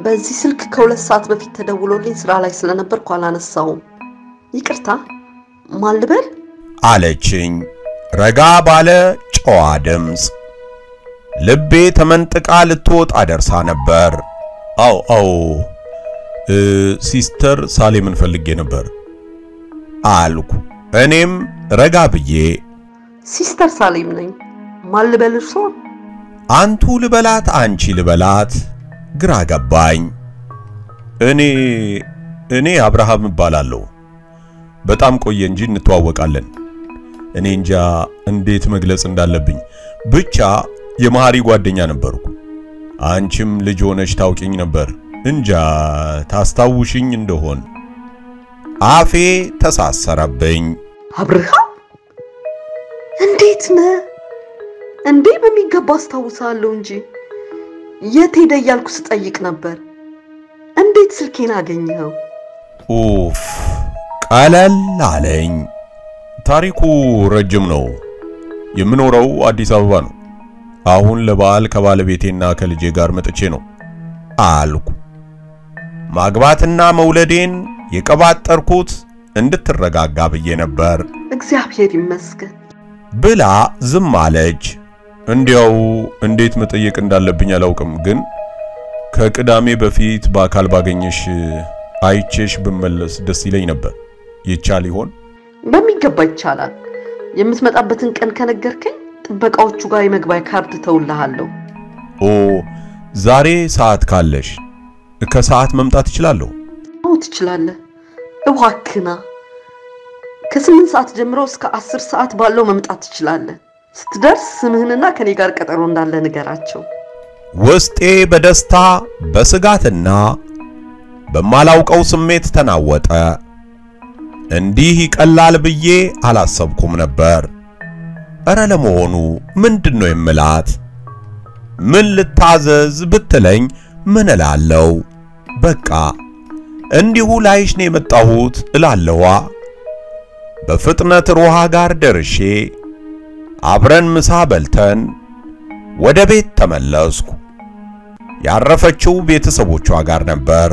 በዚህ ስልክ ከ2 ሰዓት በፊት ተደውሎልኝ ስራ ላይ ስለነበርኩ አላነሳውም። ይቅርታ፣ ማን ልበል? አለችኝ ረጋ ባለ ጨዋ ድምፅ። ልቤ ተመንጥቃ ልትወጣ ደርሳ ነበር። አው ሲስተር ሳሌምን ፈልጌ ነበር አልኩ። እኔም ረጋ ብዬ ሲስተር ሳሌም ነኝ። ማን ልበል እርሶ? አንቱ ልበላት አንቺ ልበላት ግራ ገባኝ። እኔ አብርሃም እባላለሁ። በጣም ቆየ እንጂ እንተዋወቃለን። እኔ እንጃ እንዴት መግለጽ እንዳለብኝ። ብቻ የመሐሪ ጓደኛ ነበርኩ። አንቺም ልጅ ሆነሽ ታውቂኝ ነበር። እንጃ ታስታውሽኝ እንደሆን። አፌ ተሳሰረብኝ። አብርሃም እንዴት ነህ? እንዴ በሚገባ አስታውሳለሁ እንጂ የት ሄደ እያልኩ ስጠይቅ ነበር። እንዴት ስልኬን አገኘኸው? ኡፍ ቀለል አለኝ። ታሪኩ ረጅም ነው። የምኖረው አዲስ አበባ ነው። አሁን ለበዓል ከባለቤቴና ከልጄ ጋር መጥቼ ነው አልኩ። ማግባትና መውለዴን የቀባጠርኩት እንድትረጋጋ ብዬ ነበር። እግዚአብሔር ይመስገን ብላ ዝም አለች። እንዲያው እንዴት መጠየቅ እንዳለብኝ አላውቅም፣ ግን ከቅዳሜ በፊት በአካል ባገኘሽ አይቼሽ ብመለስ ደስ ይለኝ ነበር። ይቻል ይሆን? በሚገባ ይቻላል። የምትመጣበትን ቀን ከነገርከኝ ጥበቃዎቹ ጋር የመግቢያ ካርድ ተውልሃለሁ። ዛሬ ሰዓት ካለሽ ከሰዓት መምጣት እችላለሁ? አዎ ትችላለህ። እባክህና ከ8 ሰዓት ጀምሮ እስከ 10 ሰዓት ባለው መምጣት ትችላለህ። ስትደርስ ስምህንና ከኔ ጋር ቀጠሮ እንዳለ ንገራቸው። ውስጤ በደስታ በስጋትና በማላውቀው ስሜት ተናወጠ። እንዲህ ይቀላል ብዬ አላሰብኩም ነበር። እረ ለመሆኑ ምንድነው የምላት? ምን ልታዘዝ ብትለኝ ምን እላለሁ? በቃ እንዲሁ ላይሽ ነው የመጣሁት እላለዋ። በፍጥነት ሮሃ ጋር ደርሼ አብረን ምሳ በልተን ወደ ቤት ተመለስኩ። ያረፈችው ቤተሰቦቿ ጋር ነበር።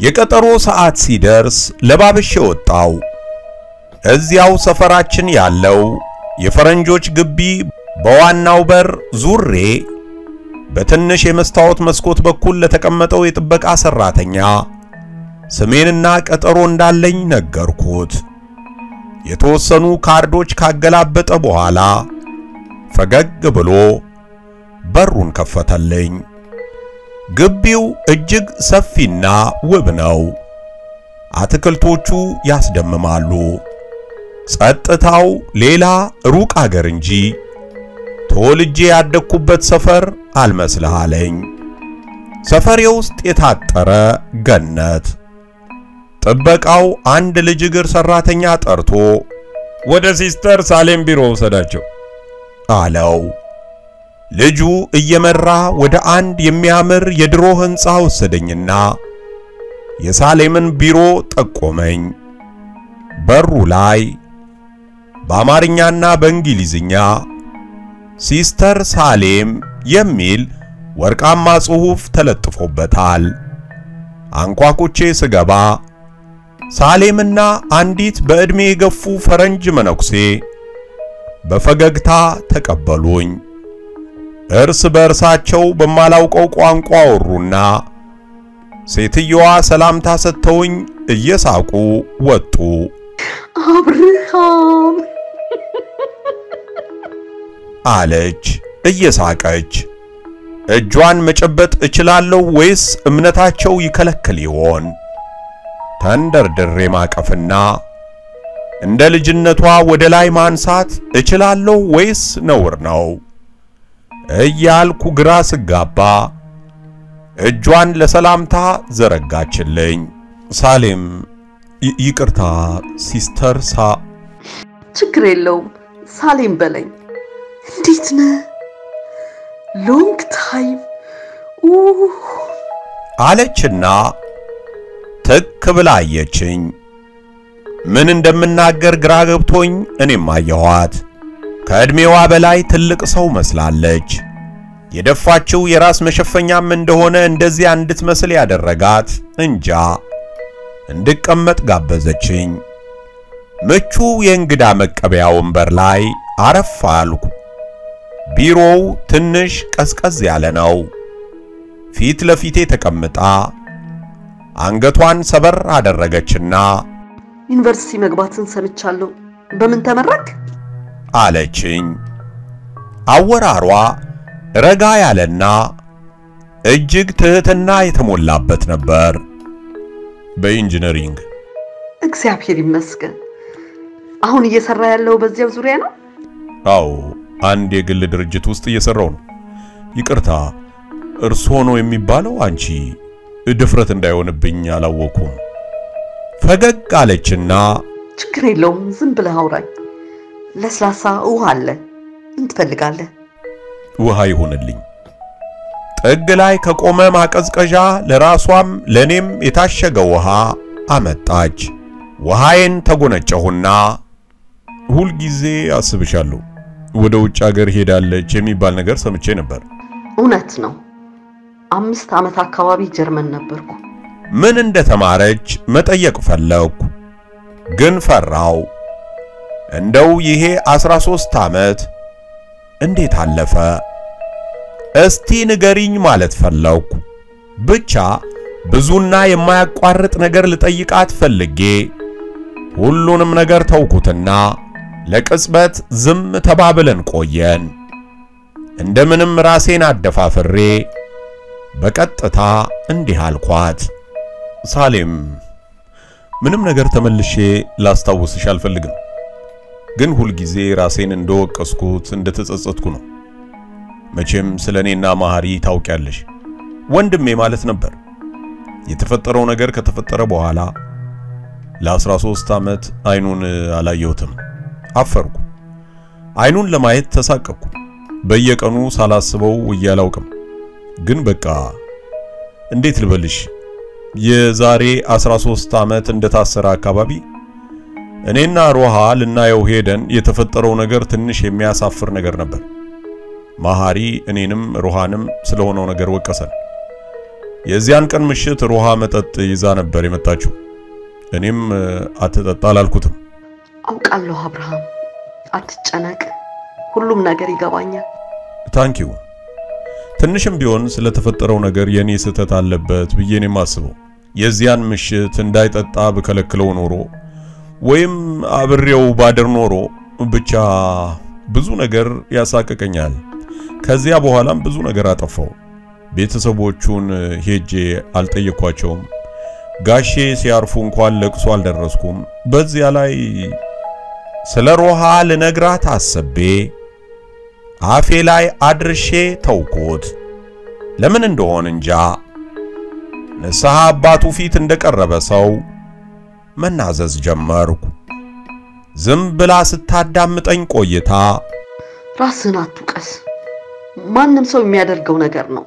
የቀጠሮ ሰዓት ሲደርስ ለባብሼ ወጣው። እዚያው ሰፈራችን ያለው የፈረንጆች ግቢ በዋናው በር ዙሬ በትንሽ የመስታወት መስኮት በኩል ለተቀመጠው የጥበቃ ሰራተኛ ስሜንና ቀጠሮ እንዳለኝ ነገርኩት። የተወሰኑ ካርዶች ካገላበጠ በኋላ ፈገግ ብሎ በሩን ከፈተልኝ። ግቢው እጅግ ሰፊና ውብ ነው። አትክልቶቹ ያስደምማሉ። ጸጥታው ሌላ ሩቅ አገር እንጂ ተወልጄ ያደኩበት ሰፈር አልመስልሃለኝ። ሰፈሬ ውስጥ የታጠረ ገነት። ጥበቃው አንድ ልጅ እግር ሰራተኛ ጠርቶ ወደ ሲስተር ሳሌም ቢሮ ወሰዳቸው አለው። ልጁ እየመራ ወደ አንድ የሚያምር የድሮ ህንጻ ወሰደኝና የሳሌምን ቢሮ ጠቆመኝ። በሩ ላይ በአማርኛና በእንግሊዝኛ ሲስተር ሳሌም የሚል ወርቃማ ጽሑፍ ተለጥፎበታል። አንኳኩቼ ስገባ ሳሌምና አንዲት በዕድሜ የገፉ ፈረንጅ መነኩሴ በፈገግታ ተቀበሉኝ። እርስ በእርሳቸው በማላውቀው ቋንቋ አወሩና ሴትየዋ ሰላምታ ሰጥተውኝ እየሳቁ ወጡ። አብርሃም አለች እየሳቀች። እጇን መጨበጥ እችላለሁ ወይስ እምነታቸው ይከለክል ይሆን? ተንደርድሬ ማቀፍና እንደ ልጅነቷ ወደ ላይ ማንሳት እችላለሁ ወይስ ነውር ነው እያልኩ ግራ ስጋባ እጇን ለሰላምታ ዘረጋችልኝ። ሳሌም ይቅርታ ሲስተር ችግር የለውም ሳሌም በለኝ። እንዴት ነህ? ሎንግ ታይም አለችና ትክ ብላ አየችኝ። ምን እንደምናገር ግራ ገብቶኝ እኔም አየኋት። ከእድሜዋ በላይ ትልቅ ሰው መስላለች። የደፋችው የራስ መሸፈኛም እንደሆነ እንደዚያ እንድትመስል ያደረጋት እንጃ። እንድቀመጥ ጋበዘችኝ። ምቹ የእንግዳ መቀበያ ወንበር ላይ አረፍ አልኩ። ቢሮው ትንሽ ቀዝቀዝ ያለ ነው። ፊት ለፊቴ ተቀምጣ አንገቷን ሰበር አደረገችና ዩኒቨርሲቲ መግባትን ሰምቻለሁ፣ በምን ተመረቅ አለችኝ። አወራሯ ረጋ ያለና እጅግ ትህትና የተሞላበት ነበር። በኢንጂነሪንግ። እግዚአብሔር ይመስገን። አሁን እየሰራ ያለው በዚያው ዙሪያ ነው? አዎ፣ አንድ የግል ድርጅት ውስጥ እየሰራው ነው። ይቅርታ እርስዎ ነው የሚባለው? አንቺ ድፍረት እንዳይሆንብኝ አላወኩም። ፈገግ አለችና ችግር የለውም ዝም ብለህ አውራኝ። ለስላሳ ውሃ አለ፣ ምን ትፈልጋለህ? ውሃ ይሆንልኝ። ጥግ ላይ ከቆመ ማቀዝቀዣ ለራሷም ለኔም የታሸገ ውሃ አመጣች። ውሃዬን ተጎነጨሁና ሁል ጊዜ አስብሻለሁ ወደ ውጭ ሀገር ሄዳለች የሚባል ነገር ሰምቼ ነበር። እውነት ነው። 5 ዓመት አካባቢ ጀርመን ነበርኩ። ምን እንደተማረች መጠየቅ ፈለኩ፣ ግን ፈራው። እንደው ይሄ 13 ዓመት እንዴት አለፈ? እስቲ ንገሪኝ ማለት ፈለኩ። ብቻ ብዙና የማያቋርጥ ነገር ልጠይቃት ፈልጌ ሁሉንም ነገር ተውኩትና ለቅጽበት ዝም ተባብለን ቆየን። እንደምንም ራሴን አደፋፍሬ በቀጥታ እንዲህ አልኳት፣ ሳሌም ምንም ነገር ተመልሼ ላስታውስሽ አልፈልግም፣ ግን ሁሉ ጊዜ ራሴን እንደወቀስኩት እንደተጸጸትኩ ነው። መቼም ስለኔና ማህሪ ታውቂያለሽ፣ ወንድሜ ማለት ነበር። የተፈጠረው ነገር ከተፈጠረ በኋላ ለ13 ዓመት አይኑን አላየሁትም። አፈርኩ። አይኑን ለማየት ተሳቀቅኩ። በየቀኑ ሳላስበው እያላውቅም። ግን በቃ እንዴት ልበልሽ፣ የዛሬ 13 ዓመት እንደታሰረ አካባቢ እኔና ሮሃ ልናየው ሄደን የተፈጠረው ነገር ትንሽ የሚያሳፍር ነገር ነበር። ማህሪ እኔንም ሮሃንም ስለሆነው ነገር ወቀሰን። የዚያን ቀን ምሽት ሮሃ መጠጥ ይዛ ነበር የመጣችው። እኔም አትጠጣ አላልኩትም። አውቃለሁ አብርሃም፣ አትጨነቅ፣ ሁሉም ነገር ይገባኛል። ታንኪዩ። ትንሽም ቢሆን ስለተፈጠረው ነገር የኔ ስህተት አለበት ብዬ ነው የማስበው። የዚያን ምሽት እንዳይጠጣ በከለክለው ኖሮ ወይም አብሬው ባደር ኖሮ ብቻ ብዙ ነገር ያሳቀቀኛል። ከዚያ በኋላም ብዙ ነገር አጠፋው። ቤተሰቦቹን ሄጄ አልጠየኳቸውም። ጋሼ ሲያርፉ እንኳን ለቅሶ አልደረስኩም። በዚያ ላይ ስለ ሮሃ ልነግራት አስቤ አፌ ላይ አድርሼ ተውኩት። ለምን እንደሆነ እንጃ። ንስሐ አባቱ ፊት እንደቀረበ ሰው መናዘዝ ጀመርኩ። ዝም ብላ ስታዳምጠኝ ቆይታ ራስህን አትውቀስ፣ ማንም ሰው የሚያደርገው ነገር ነው።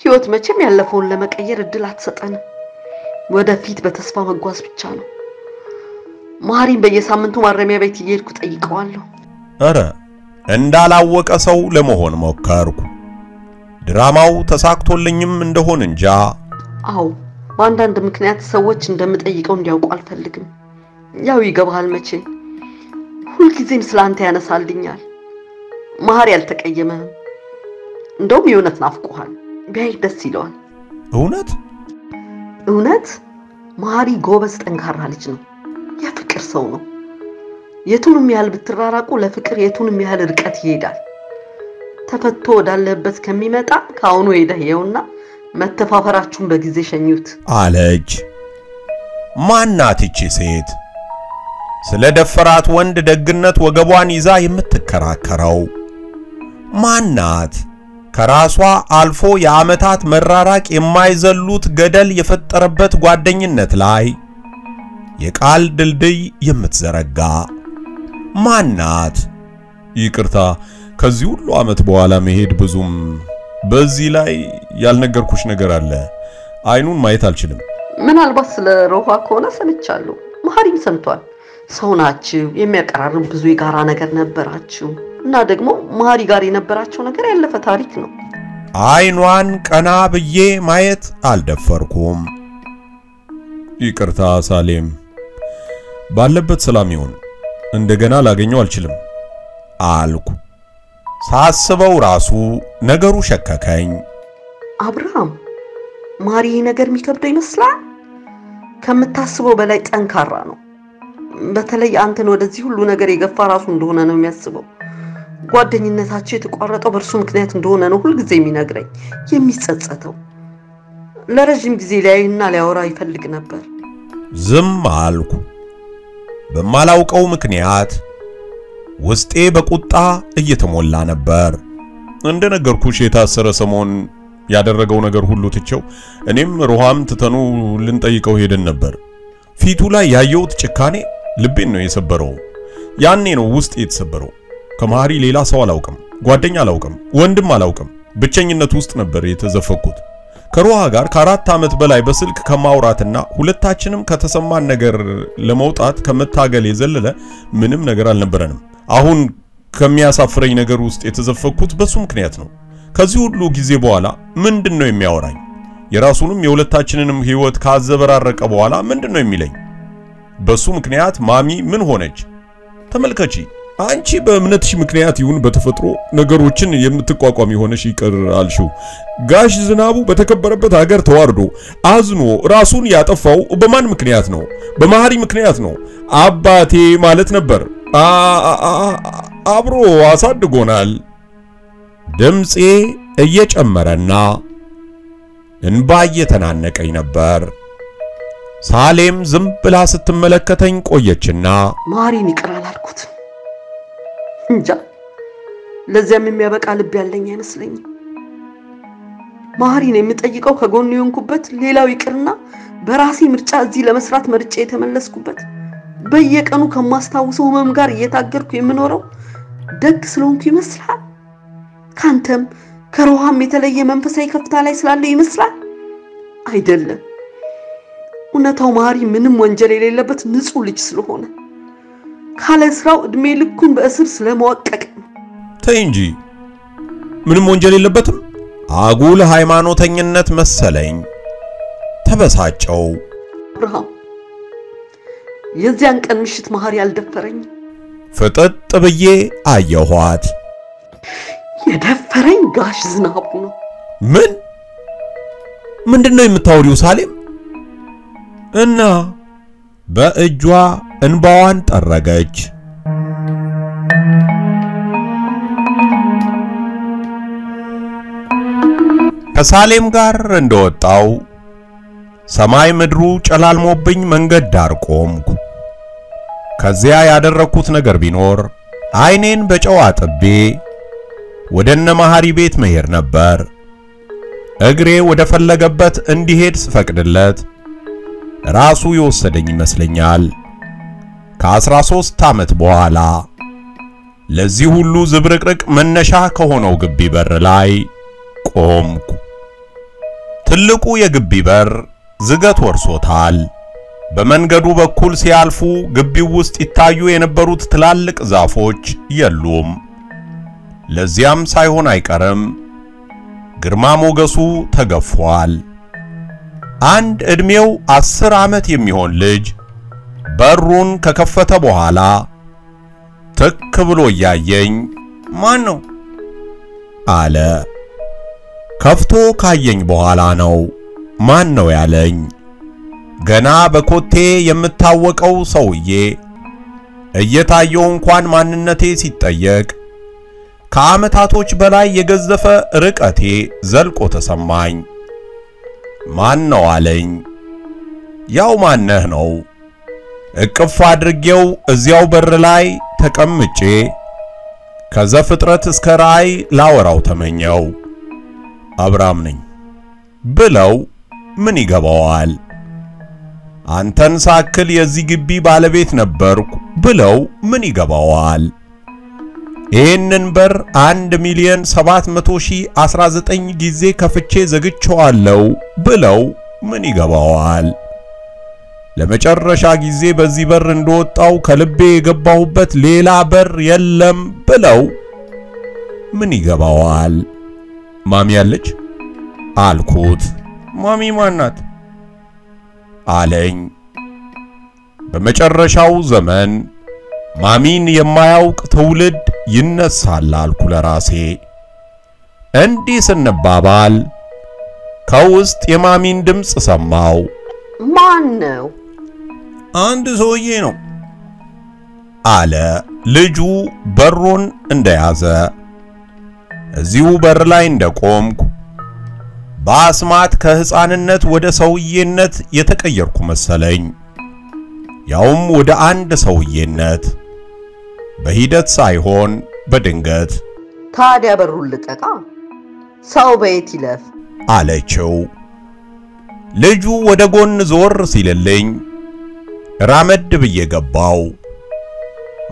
ህይወት መቼም ያለፈውን ለመቀየር እድል አትሰጠንም። ወደፊት በተስፋ መጓዝ ብቻ ነው። ማህሪን በየሳምንቱ ማረሚያ ቤት እየሄድኩ ጠይቀዋለሁ። አረ እንዳላወቀ ሰው ለመሆን ሞከርኩ። ድራማው ተሳክቶልኝም እንደሆነ እንጃ። አው በአንዳንድ ምክንያት ሰዎች እንደምጠይቀው እንዲያውቁ አልፈልግም። ያው ይገባሃል መቼም ሁልጊዜም ስላንተ ያነሳልኛል። ማህሪ አልተቀየመም። እንደውም የእውነት ናፍቆሃል። ቢያይ ደስ ይለዋል። እውነት ማህሪ ጎበዝ ጠንካራ ልጅ ነው። የፍቅር ሰው ነው። የቱንም ያህል ብትራራቁ ለፍቅር የቱንም ያህል ርቀት ይሄዳል። ተፈቶ ወዳለበት ከሚመጣ ካሁኑ ሄደህ ይውና መተፋፈራችሁን በጊዜ ሸኙት አለች። ማናት እቺ ሴት? ስለ ደፈራት ወንድ ደግነት ወገቧን ይዛ የምትከራከረው ማናት? ከራሷ አልፎ የዓመታት መራራቅ የማይዘሉት ገደል የፈጠረበት ጓደኝነት ላይ የቃል ድልድይ የምትዘረጋ ማናት? ይቅርታ፣ ከዚህ ሁሉ ዓመት በኋላ መሄድ ብዙም በዚህ ላይ ያልነገርኩሽ ነገር አለ። አይኑን ማየት አልችልም። ምናልባት ስለ ሮሃ ከሆነ ሰምቻለሁ። ማህሪም ሰምቷል። ሰው ናችሁ፣ የሚያቀራርብ ብዙ የጋራ ነገር ነበራችሁ እና ደግሞ ማህሪ ጋር የነበራቸው ነገር ያለፈ ታሪክ ነው። አይኗን ቀና ብዬ ማየት አልደፈርኩም። ይቅርታ ሳሌም፣ ባለበት ሰላም ይሁን፣ እንደገና ላገኘው አልችልም አልኩ። ሳስበው ራሱ ነገሩ ሸከከኝ። አብርሃም፣ ማህሪ ነገር የሚከብደው ይመስላል? ከምታስበው በላይ ጠንካራ ነው። በተለይ አንተን ወደዚህ ሁሉ ነገር የገፋ ራሱ እንደሆነ ነው የሚያስበው። ጓደኝነታቸው የተቋረጠው በእርሱ ምክንያት እንደሆነ ነው ሁልጊዜ የሚነግረኝ፣ የሚጸጸተው። ለረጅም ጊዜ ሊያይና ሊያወራ ይፈልግ ነበር። ዝም አልኩ። በማላውቀው ምክንያት ውስጤ በቁጣ እየተሞላ ነበር። እንደነገርኩሽ የታሰረ ሰሞን ያደረገው ነገር ሁሉ ትቼው እኔም ሮሃም ትተኑ ልንጠይቀው ሄደን ነበር። ፊቱ ላይ ያየሁት ጭካኔ ልቤን ነው የሰበረው። ያኔ ነው ውስጤ የተሰበረው። ከማህሪ ሌላ ሰው አላውቅም፣ ጓደኛ አላውቅም፣ ወንድም አላውቅም። ብቸኝነት ውስጥ ነበር የተዘፈኩት። ከሮሃ ጋር ከ4 ዓመት በላይ በስልክ ከማውራትና ሁለታችንም ከተሰማን ነገር ለመውጣት ከመታገል የዘለለ ምንም ነገር አልነበረንም። አሁን ከሚያሳፍረኝ ነገር ውስጥ የተዘፈኩት በሱ ምክንያት ነው። ከዚህ ሁሉ ጊዜ በኋላ ምንድነው የሚያወራኝ? የራሱንም የሁለታችንንም ህይወት ካዘበራረቀ በኋላ ምንድነው የሚለኝ? በሱ ምክንያት ማሚ ምን ሆነች? ተመልከቺ፣ አንቺ በእምነትሽ ምክንያት ይሁን በተፈጥሮ ነገሮችን የምትቋቋም ሆነሽ ይቀር አልሽው። ጋሽ ዝናቡ በተከበረበት ሀገር ተዋርዶ አዝኖ ራሱን ያጠፋው በማን ምክንያት ነው? በማህሪ ምክንያት ነው። አባቴ ማለት ነበር። አብሮ አሳድጎናል። ድምጼ እየጨመረና እንባ እየተናነቀኝ ነበር። ሳሌም ዝም ብላ ስትመለከተኝ ቆየችና ማሪን ይቅር አላልኩት እንጃ፣ ለዚያም የሚያበቃ ልብ ያለኝ አይመስለኝም። ማሪን የምጠይቀው ከጎኑ የሆንኩበት ሌላው ይቅርና በራሴ ምርጫ እዚህ ለመስራት መርጬ የተመለስኩበት በየቀኑ ከማስታውሰው ህመም ጋር እየታገልኩ የምኖረው ደግ ስለሆንኩ ይመስላል። ካንተም ከሮሃም የተለየ መንፈሳዊ ከፍታ ላይ ስላለ ይመስላል። አይደለም፣ እውነታው ማሪ ምንም ወንጀል የሌለበት ንጹህ ልጅ ስለሆነ ካለ ስራው እድሜ ልኩን በእስር ስለማወቀቅ ነው። ተይ እንጂ ምንም ወንጀል የለበትም። አጉል ሃይማኖተኝነት መሰለኝ። ተበሳጨው። አብርሃም፣ የዚያን ቀን ምሽት ማሪ ያልደፈረኝ ፍጥጥ ብዬ አየኋት። የደፈረኝ ጋሽ ዝናቡ ነው። ምንድነው የምታወሪው ሳሌም? እና በእጇ እንባዋን ጠረገች። ከሳሌም ጋር እንደወጣው ሰማይ ምድሩ ጨላልሞብኝ መንገድ ዳር ቆምኩ። ከዚያ ያደረኩት ነገር ቢኖር አይኔን በጨው አጥቤ ወደነ ማህሪ ቤት መሄድ ነበር። እግሬ ወደ ፈለገበት እንዲሄድ ስፈቅድለት ራሱ የወሰደኝ ይመስለኛል። ከ13 ዓመት በኋላ ለዚህ ሁሉ ዝብርቅርቅ መነሻ ከሆነው ግቢ በር ላይ ቆምኩ። ትልቁ የግቢ በር ዝገት ወርሶታል። በመንገዱ በኩል ሲያልፉ ግቢው ውስጥ ይታዩ የነበሩት ትላልቅ ዛፎች የሉም። ለዚያም ሳይሆን አይቀርም ግርማ ሞገሱ ተገፏል። አንድ እድሜው 10 ዓመት የሚሆን ልጅ በሩን ከከፈተ በኋላ ትክ ብሎ ያየኝ ማን ነው አለ። ከፍቶ ካየኝ በኋላ ነው ማን ነው ያለኝ። ገና በኮቴ የምታወቀው ሰውዬ እየታየው እንኳን ማንነቴ ሲጠየቅ ከዓመታቶች በላይ የገዘፈ ርቀቴ ዘልቆ ተሰማኝ። ማን ነው አለኝ። ያው ማነህ ነው። እቅፍ አድርጌው እዚያው በር ላይ ተቀምጬ ከዘፍጥረት እስከ ራእይ ላወራው ተመኘው። አብርሃም ነኝ ብለው ምን ይገባዋል? አንተን ሳክል የዚህ ግቢ ባለቤት ነበርኩ ብለው ምን ይገባዋል? ይህንን በር 1,700,019 ጊዜ ከፍቼ ዘግቼዋለሁ ብለው ምን ይገባዋል? ለመጨረሻ ጊዜ በዚህ በር እንደወጣው ከልቤ የገባሁበት ሌላ በር የለም ብለው ምን ይገባዋል? ማሚ ያለች አልኩት። ማሚ ማናት አለኝ። በመጨረሻው ዘመን ማሚን የማያውቅ ትውልድ ይነሳል አልኩ ለራሴ። እንዲህ ስንባባል ከውስጥ የማሚን ድምጽ ሰማው። ማን ነው? አንድ ሰውዬ ነው አለ ልጁ በሩን እንደያዘ። እዚሁ በር ላይ እንደቆምኩ በአስማት ከህፃንነት ወደ ሰውዬነት የተቀየርኩ መሰለኝ። ያውም ወደ አንድ ሰውዬነት በሂደት ሳይሆን በድንገት። ታዲያ በሩን ልቀቃ፣ ሰው በየት ይለፍ አለችው። ልጁ ወደ ጎን ዞር ሲልልኝ ራመድ ብዬ ገባው።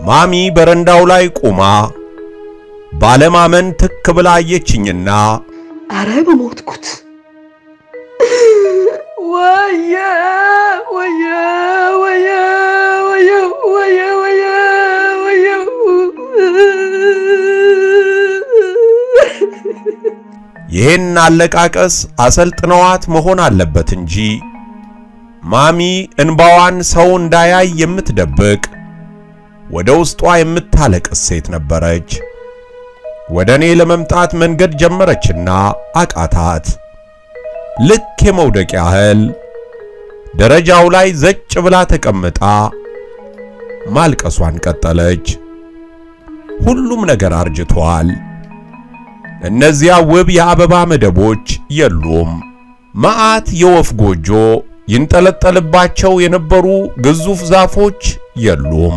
ማሚ በረንዳው ላይ ቆማ ባለማመን ትክ ብላ አየችኝና አረ በሞትኩት ወየ ወየ ወየ ወየ ወየ ወየ ወየ ይህን አለቃቀስ አሰልጥነዋት መሆን አለበት እንጂ ማሚ እንባዋን ሰው እንዳያይ የምትደብቅ ወደ ውስጧ የምታለቅስ ሴት ነበረች። ወደኔ ለመምጣት መንገድ ጀመረችና አቃታት። ልክ የመውደቅ ያህል ደረጃው ላይ ዘጭ ብላ ተቀምጣ ማልቀሷን ቀጠለች። ሁሉም ነገር አርጅቷል። እነዚያ ውብ የአበባ መደቦች የሉም። መዓት የወፍ ጎጆ ይንጠለጠልባቸው የነበሩ ግዙፍ ዛፎች የሉም።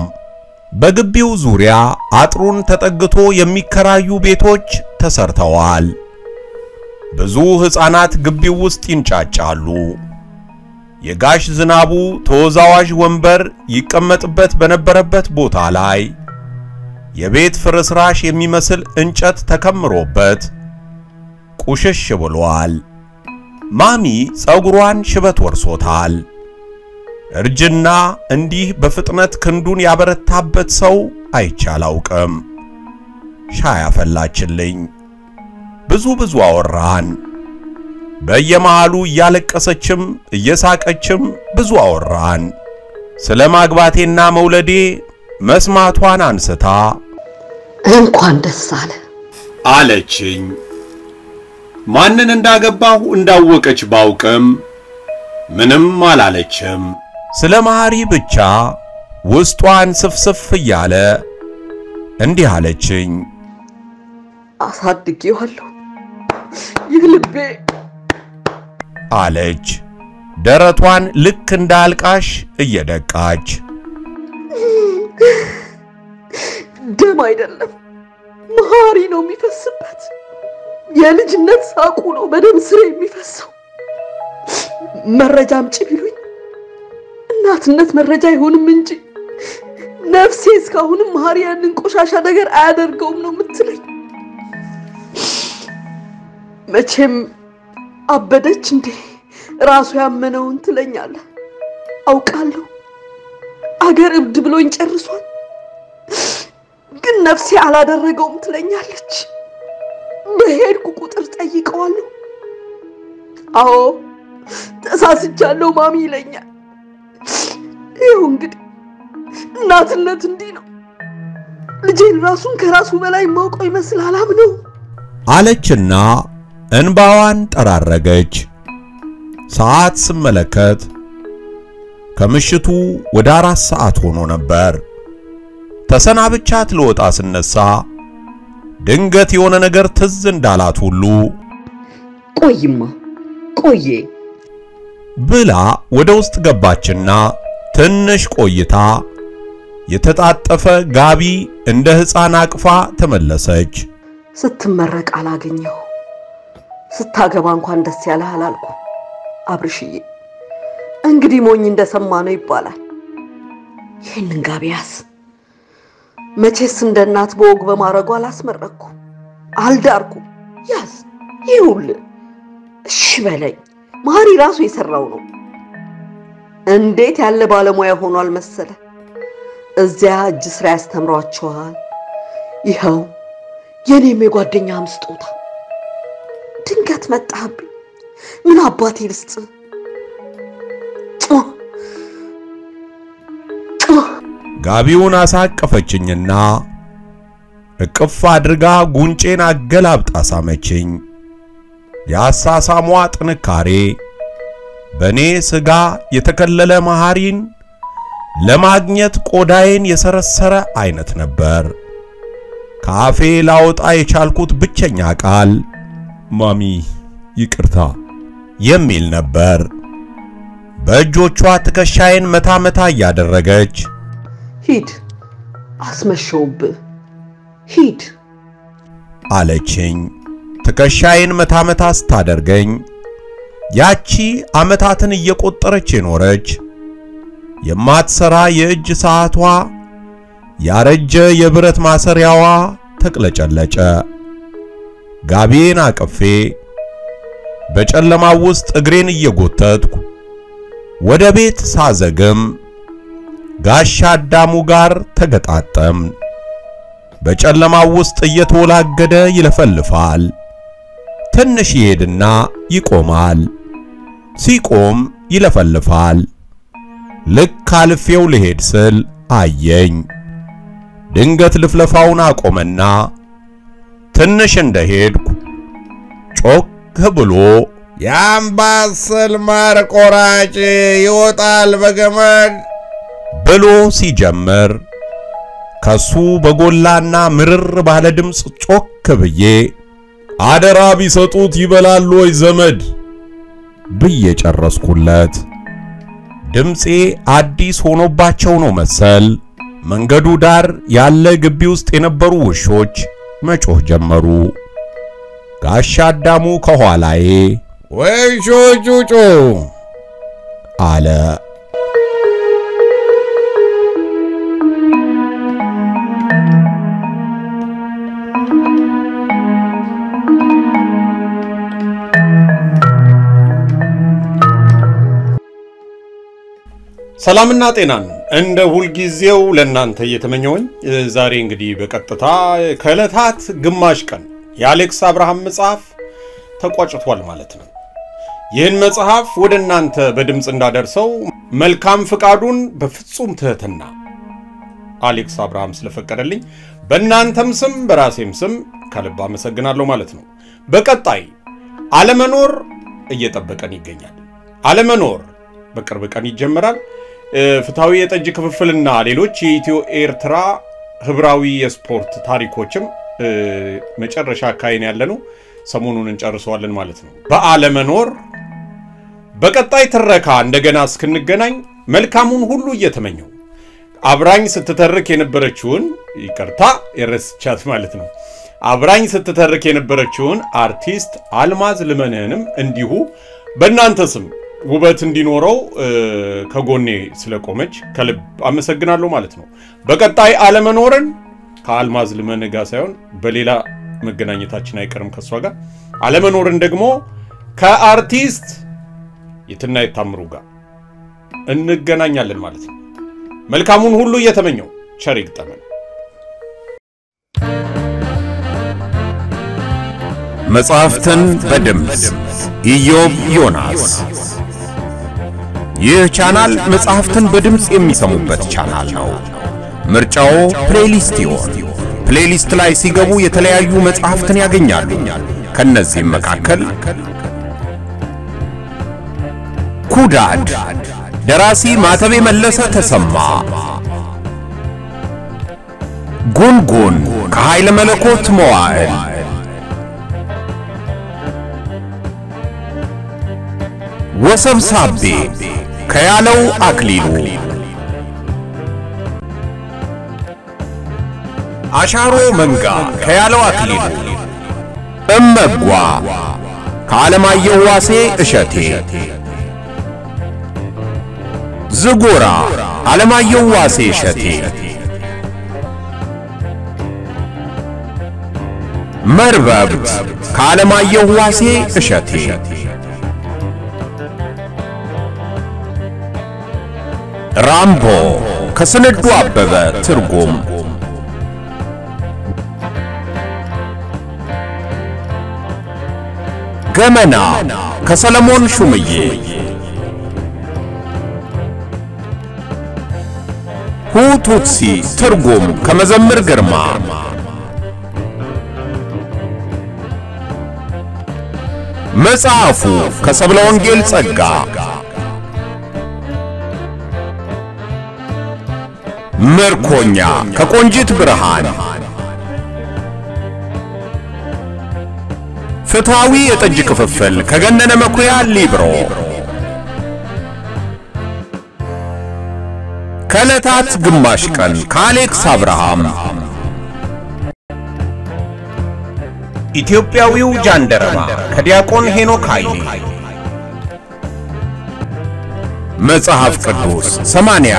በግቢው ዙሪያ አጥሩን ተጠግቶ የሚከራዩ ቤቶች ተሰርተዋል። ብዙ ሕፃናት ግቢው ውስጥ ይንጫጫሉ። የጋሽ ዝናቡ ተወዛዋዥ ወንበር ይቀመጥበት በነበረበት ቦታ ላይ የቤት ፍርስራሽ የሚመስል እንጨት ተከምሮበት ቁሽሽ ብሏል። ማሚ ጸጉሯን ሽበት ወርሶታል። እርጅና እንዲህ በፍጥነት ክንዱን ያበረታበት ሰው አይቻላውቅም። ሻይ አፈላችልኝ። ብዙ አወራን። በየመሃሉ እያለቀሰችም እየሳቀችም ብዙ አወራን። ስለ ማግባቴና መውለዴ መስማቷን አንስታ እንኳን ደስ አለ አለችኝ። ማንን እንዳገባሁ እንዳወቀች ባውቅም ምንም አላለችም። ስለ ማሪ ብቻ ውስጧን ስፍስፍ እያለ እንዲህ አለችኝ። አሳድጌዋለሁ ይህ ልቤ አለች፣ ደረቷን ልክ እንዳልቃሽ እየደቃች። ደም አይደለም ማሪ ነው የሚፈስበት። የልጅነት ሳቁ ነው በደም ስር የሚፈሰው። መረጃ አምጪ ቢሉኝ እናትነት መረጃ አይሆንም እንጂ ነፍሴ እስካሁንም ማሪ ያንን ቆሻሻ ነገር አያደርገውም ነው የምትለኝ። መቼም አበደች እንዴ ራሱ ያመነውን ትለኛለህ። አውቃለሁ አገር እብድ ብሎኝ ጨርሷል። ግን ነፍሴ አላደረገውም ትለኛለች። በሄድኩ ቁጥር ጠይቀዋለሁ። አዎ ተሳስቻለሁ ማሚ ይለኛል። ይኸው እንግዲህ እናትነት እንዲህ ነው። ልጄን ራሱን ከራሱ በላይ ማውቀው ይመስል አላምነው አለችና እንባዋን ጠራረገች። ሰዓት ስመለከት ከምሽቱ ወደ 4 ሰዓት ሆኖ ነበር። ተሰናብቻት ልወጣ ስነሳ ድንገት የሆነ ነገር ትዝ እንዳላት ሁሉ ቆይማ ቆየ ብላ ወደ ውስጥ ገባችና ትንሽ ቆይታ የተጣጠፈ ጋቢ እንደ ሕፃን አቅፋ ተመለሰች። ስትመረቅ አላገኘው ስታገባ እንኳን ደስ ያለህ አላልኩ አብርሽዬ። እንግዲህ ሞኝ እንደሰማ ነው ይባላል። ይሄንን ጋቢ ያዝ። መቼስ እንደ እናት በወግ በማረጓ አላስመረኩ አልዳርኩ። ያዝ ይሁን። እሺ በለኝ። ማሪ ራሱ የሰራው ነው። እንዴት ያለ ባለሙያ ሆኗል መሰለ። እዚያ እጅ ስራ ያስተምሯቸዋል። ይኸው የኔም የጓደኛም ስጦታ ድንገት መጣብኝ። ምን አባቴ ልስጥ? ጋቢውን አሳቀፈችኝና እቅፍ አድርጋ ጉንጬን አገላብጣ ሳመችኝ። የአሳሳሟ ጥንካሬ በኔ ስጋ የተከለለ ማሃሪን ለማግኘት ቆዳዬን የሰረሰረ አይነት ነበር። ካፌ ላውጣ የቻልኩት ብቸኛ ቃል ማሚ ይቅርታ የሚል ነበር። በእጆቿ ትከሻዬን መታ መታ እያደረገች ሂድ አስመሸውብህ ሂድ አለችኝ። ትከሻዬን መታ መታ ስታደርገኝ ያቺ አመታትን እየቆጠረች የኖረች የማትሰራ የእጅ ሰዓቷ ያረጀ የብረት ማሰሪያዋ ተቅለጨለጨ። ጋቢዬን አቅፌ በጨለማው ውስጥ እግሬን እየጎተትኩ ወደ ቤት ሳዘግም ጋሻ አዳሙ ጋር ተገጣጠም። በጨለማው ውስጥ እየተወላገደ ይለፈልፋል። ትንሽ ይሄድና ይቆማል። ሲቆም ይለፈልፋል። ልክ አልፌው ልሄድ ስል አየኝ። ድንገት ልፍለፋውን አቆመና ትንሽ እንደሄድኩ ጮክ ብሎ የአምባሰል ማር ቆራጭ ይወጣል በገመድ ብሎ ሲጀምር ከሱ በጎላና ምርር ባለ ድምጽ ጮክ ብዬ አደራ ቢሰጡት ይበላል ወይ ዘመድ ብዬ ጨረስኩለት። ድምጼ አዲስ ሆኖባቸው ነው መሰል መንገዱ ዳር ያለ ግቢ ውስጥ የነበሩ ውሾች መጮህ ጀመሩ። ጋሻ አዳሙ ከኋላዬ ወሾቹ ጮ አለ። ሰላምና ጤናን እንደ ሁልጊዜው ለእናንተ እየተመኘሁኝ ዛሬ እንግዲህ በቀጥታ ከዕለታት ግማሽ ቀን የአሌክስ አብርሃም መጽሐፍ ተቋጭቷል ማለት ነው። ይህን መጽሐፍ ወደ እናንተ በድምጽ እንዳደርሰው መልካም ፍቃዱን በፍጹም ትህትና አሌክስ አብርሃም ስለፈቀደልኝ በእናንተም ስም በራሴም ስም ከልብ አመሰግናለሁ ማለት ነው። በቀጣይ አለመኖር እየጠበቀን ይገኛል። አለመኖር በቅርብ ቀን ይጀምራል። ፍታዊ የጠጅ ክፍፍልና ሌሎች የኢትዮ ኤርትራ ህብራዊ የስፖርት ታሪኮችም መጨረሻ አካይን ያለነው ሰሞኑን እንጨርሰዋለን ማለት ነው። በአለመኖር በቀጣይ ትረካ እንደገና እስክንገናኝ መልካሙን ሁሉ እየተመኘው አብራኝ ስትተርክ የነበረችውን ይቅርታ የረስቻት ማለት ነው። አብራኝ ስትተርክ የነበረችውን አርቲስት አልማዝ ልመንህንም እንዲሁ በእናንተ ስም ውበት እንዲኖረው ከጎኔ ስለቆመች ከልብ አመሰግናለሁ ማለት ነው። በቀጣይ አለመኖርን ከአልማዝ ልመንህ ጋር ሳይሆን በሌላ መገናኘታችን አይቀርም ከሷ ጋር አለመኖርን ደግሞ ከአርቲስት የትናየት ታምሩ ጋር እንገናኛለን ማለት ነው። መልካሙን ሁሉ እየተመኘው ቸር ይግጠመን። መጽሐፍትን በድምጽ ኢዮብ ዮናስ። ይህ ቻናል መጽሐፍትን በድምጽ የሚሰሙበት ቻናል ነው። ምርጫው ፕሌሊስት ይሆን። ፕሌሊስት ላይ ሲገቡ የተለያዩ መጽሐፍትን ያገኛሉ። ከነዚህም መካከል ኩዳድ ደራሲ ማተቤ መለሰ ተሰማ፣ ጉንጉን ከኃይለ መለኮት መዋዕል፣ ወሰብሳቤ ከያለው አክሊሉ፣ አሻሮ መንጋ ከያለው አክሊሉ፣ እመጓ ከዓለማየሁ ዋሴ እሸቴ፣ ዝጎራ ዓለማየሁ ዋሴ እሸቴ፣ መርበብት ከዓለማየሁ ዋሴ እሸቴ፣ ራምቦ ከስንዱ አበበ ትርጉም፣ ገመና ከሰለሞን ሹምዬ፣ ሁቱትሲ ትርጉም ከመዘምር ግርማ፣ መጽሐፉ ከሰብለ ወንጌል ጸጋ፣ ምርኮኛ ከቆንጂት ብርሃን፣ ፍታዊ የጠጅ ክፍፍል ከገነነ መኩሪያ ሊብሮ፣ ከዕለታት ግማሽ ቀን ከአሌክስ አብርሃም፣ ኢትዮጵያዊው ጃንደረባ ከዲያቆን ሄኖክ ኃይሌ፣ መጽሐፍ ቅዱስ 80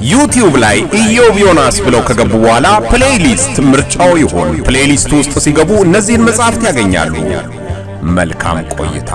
ዩቲዩብ ላይ ኢዮብ ዮናስ ብለው ከገቡ በኋላ ፕሌሊስት ምርጫው ይሆን። ፕሌሊስት ውስጥ ሲገቡ እነዚህን መጽሐፍት ያገኛሉ። መልካም ቆይታ።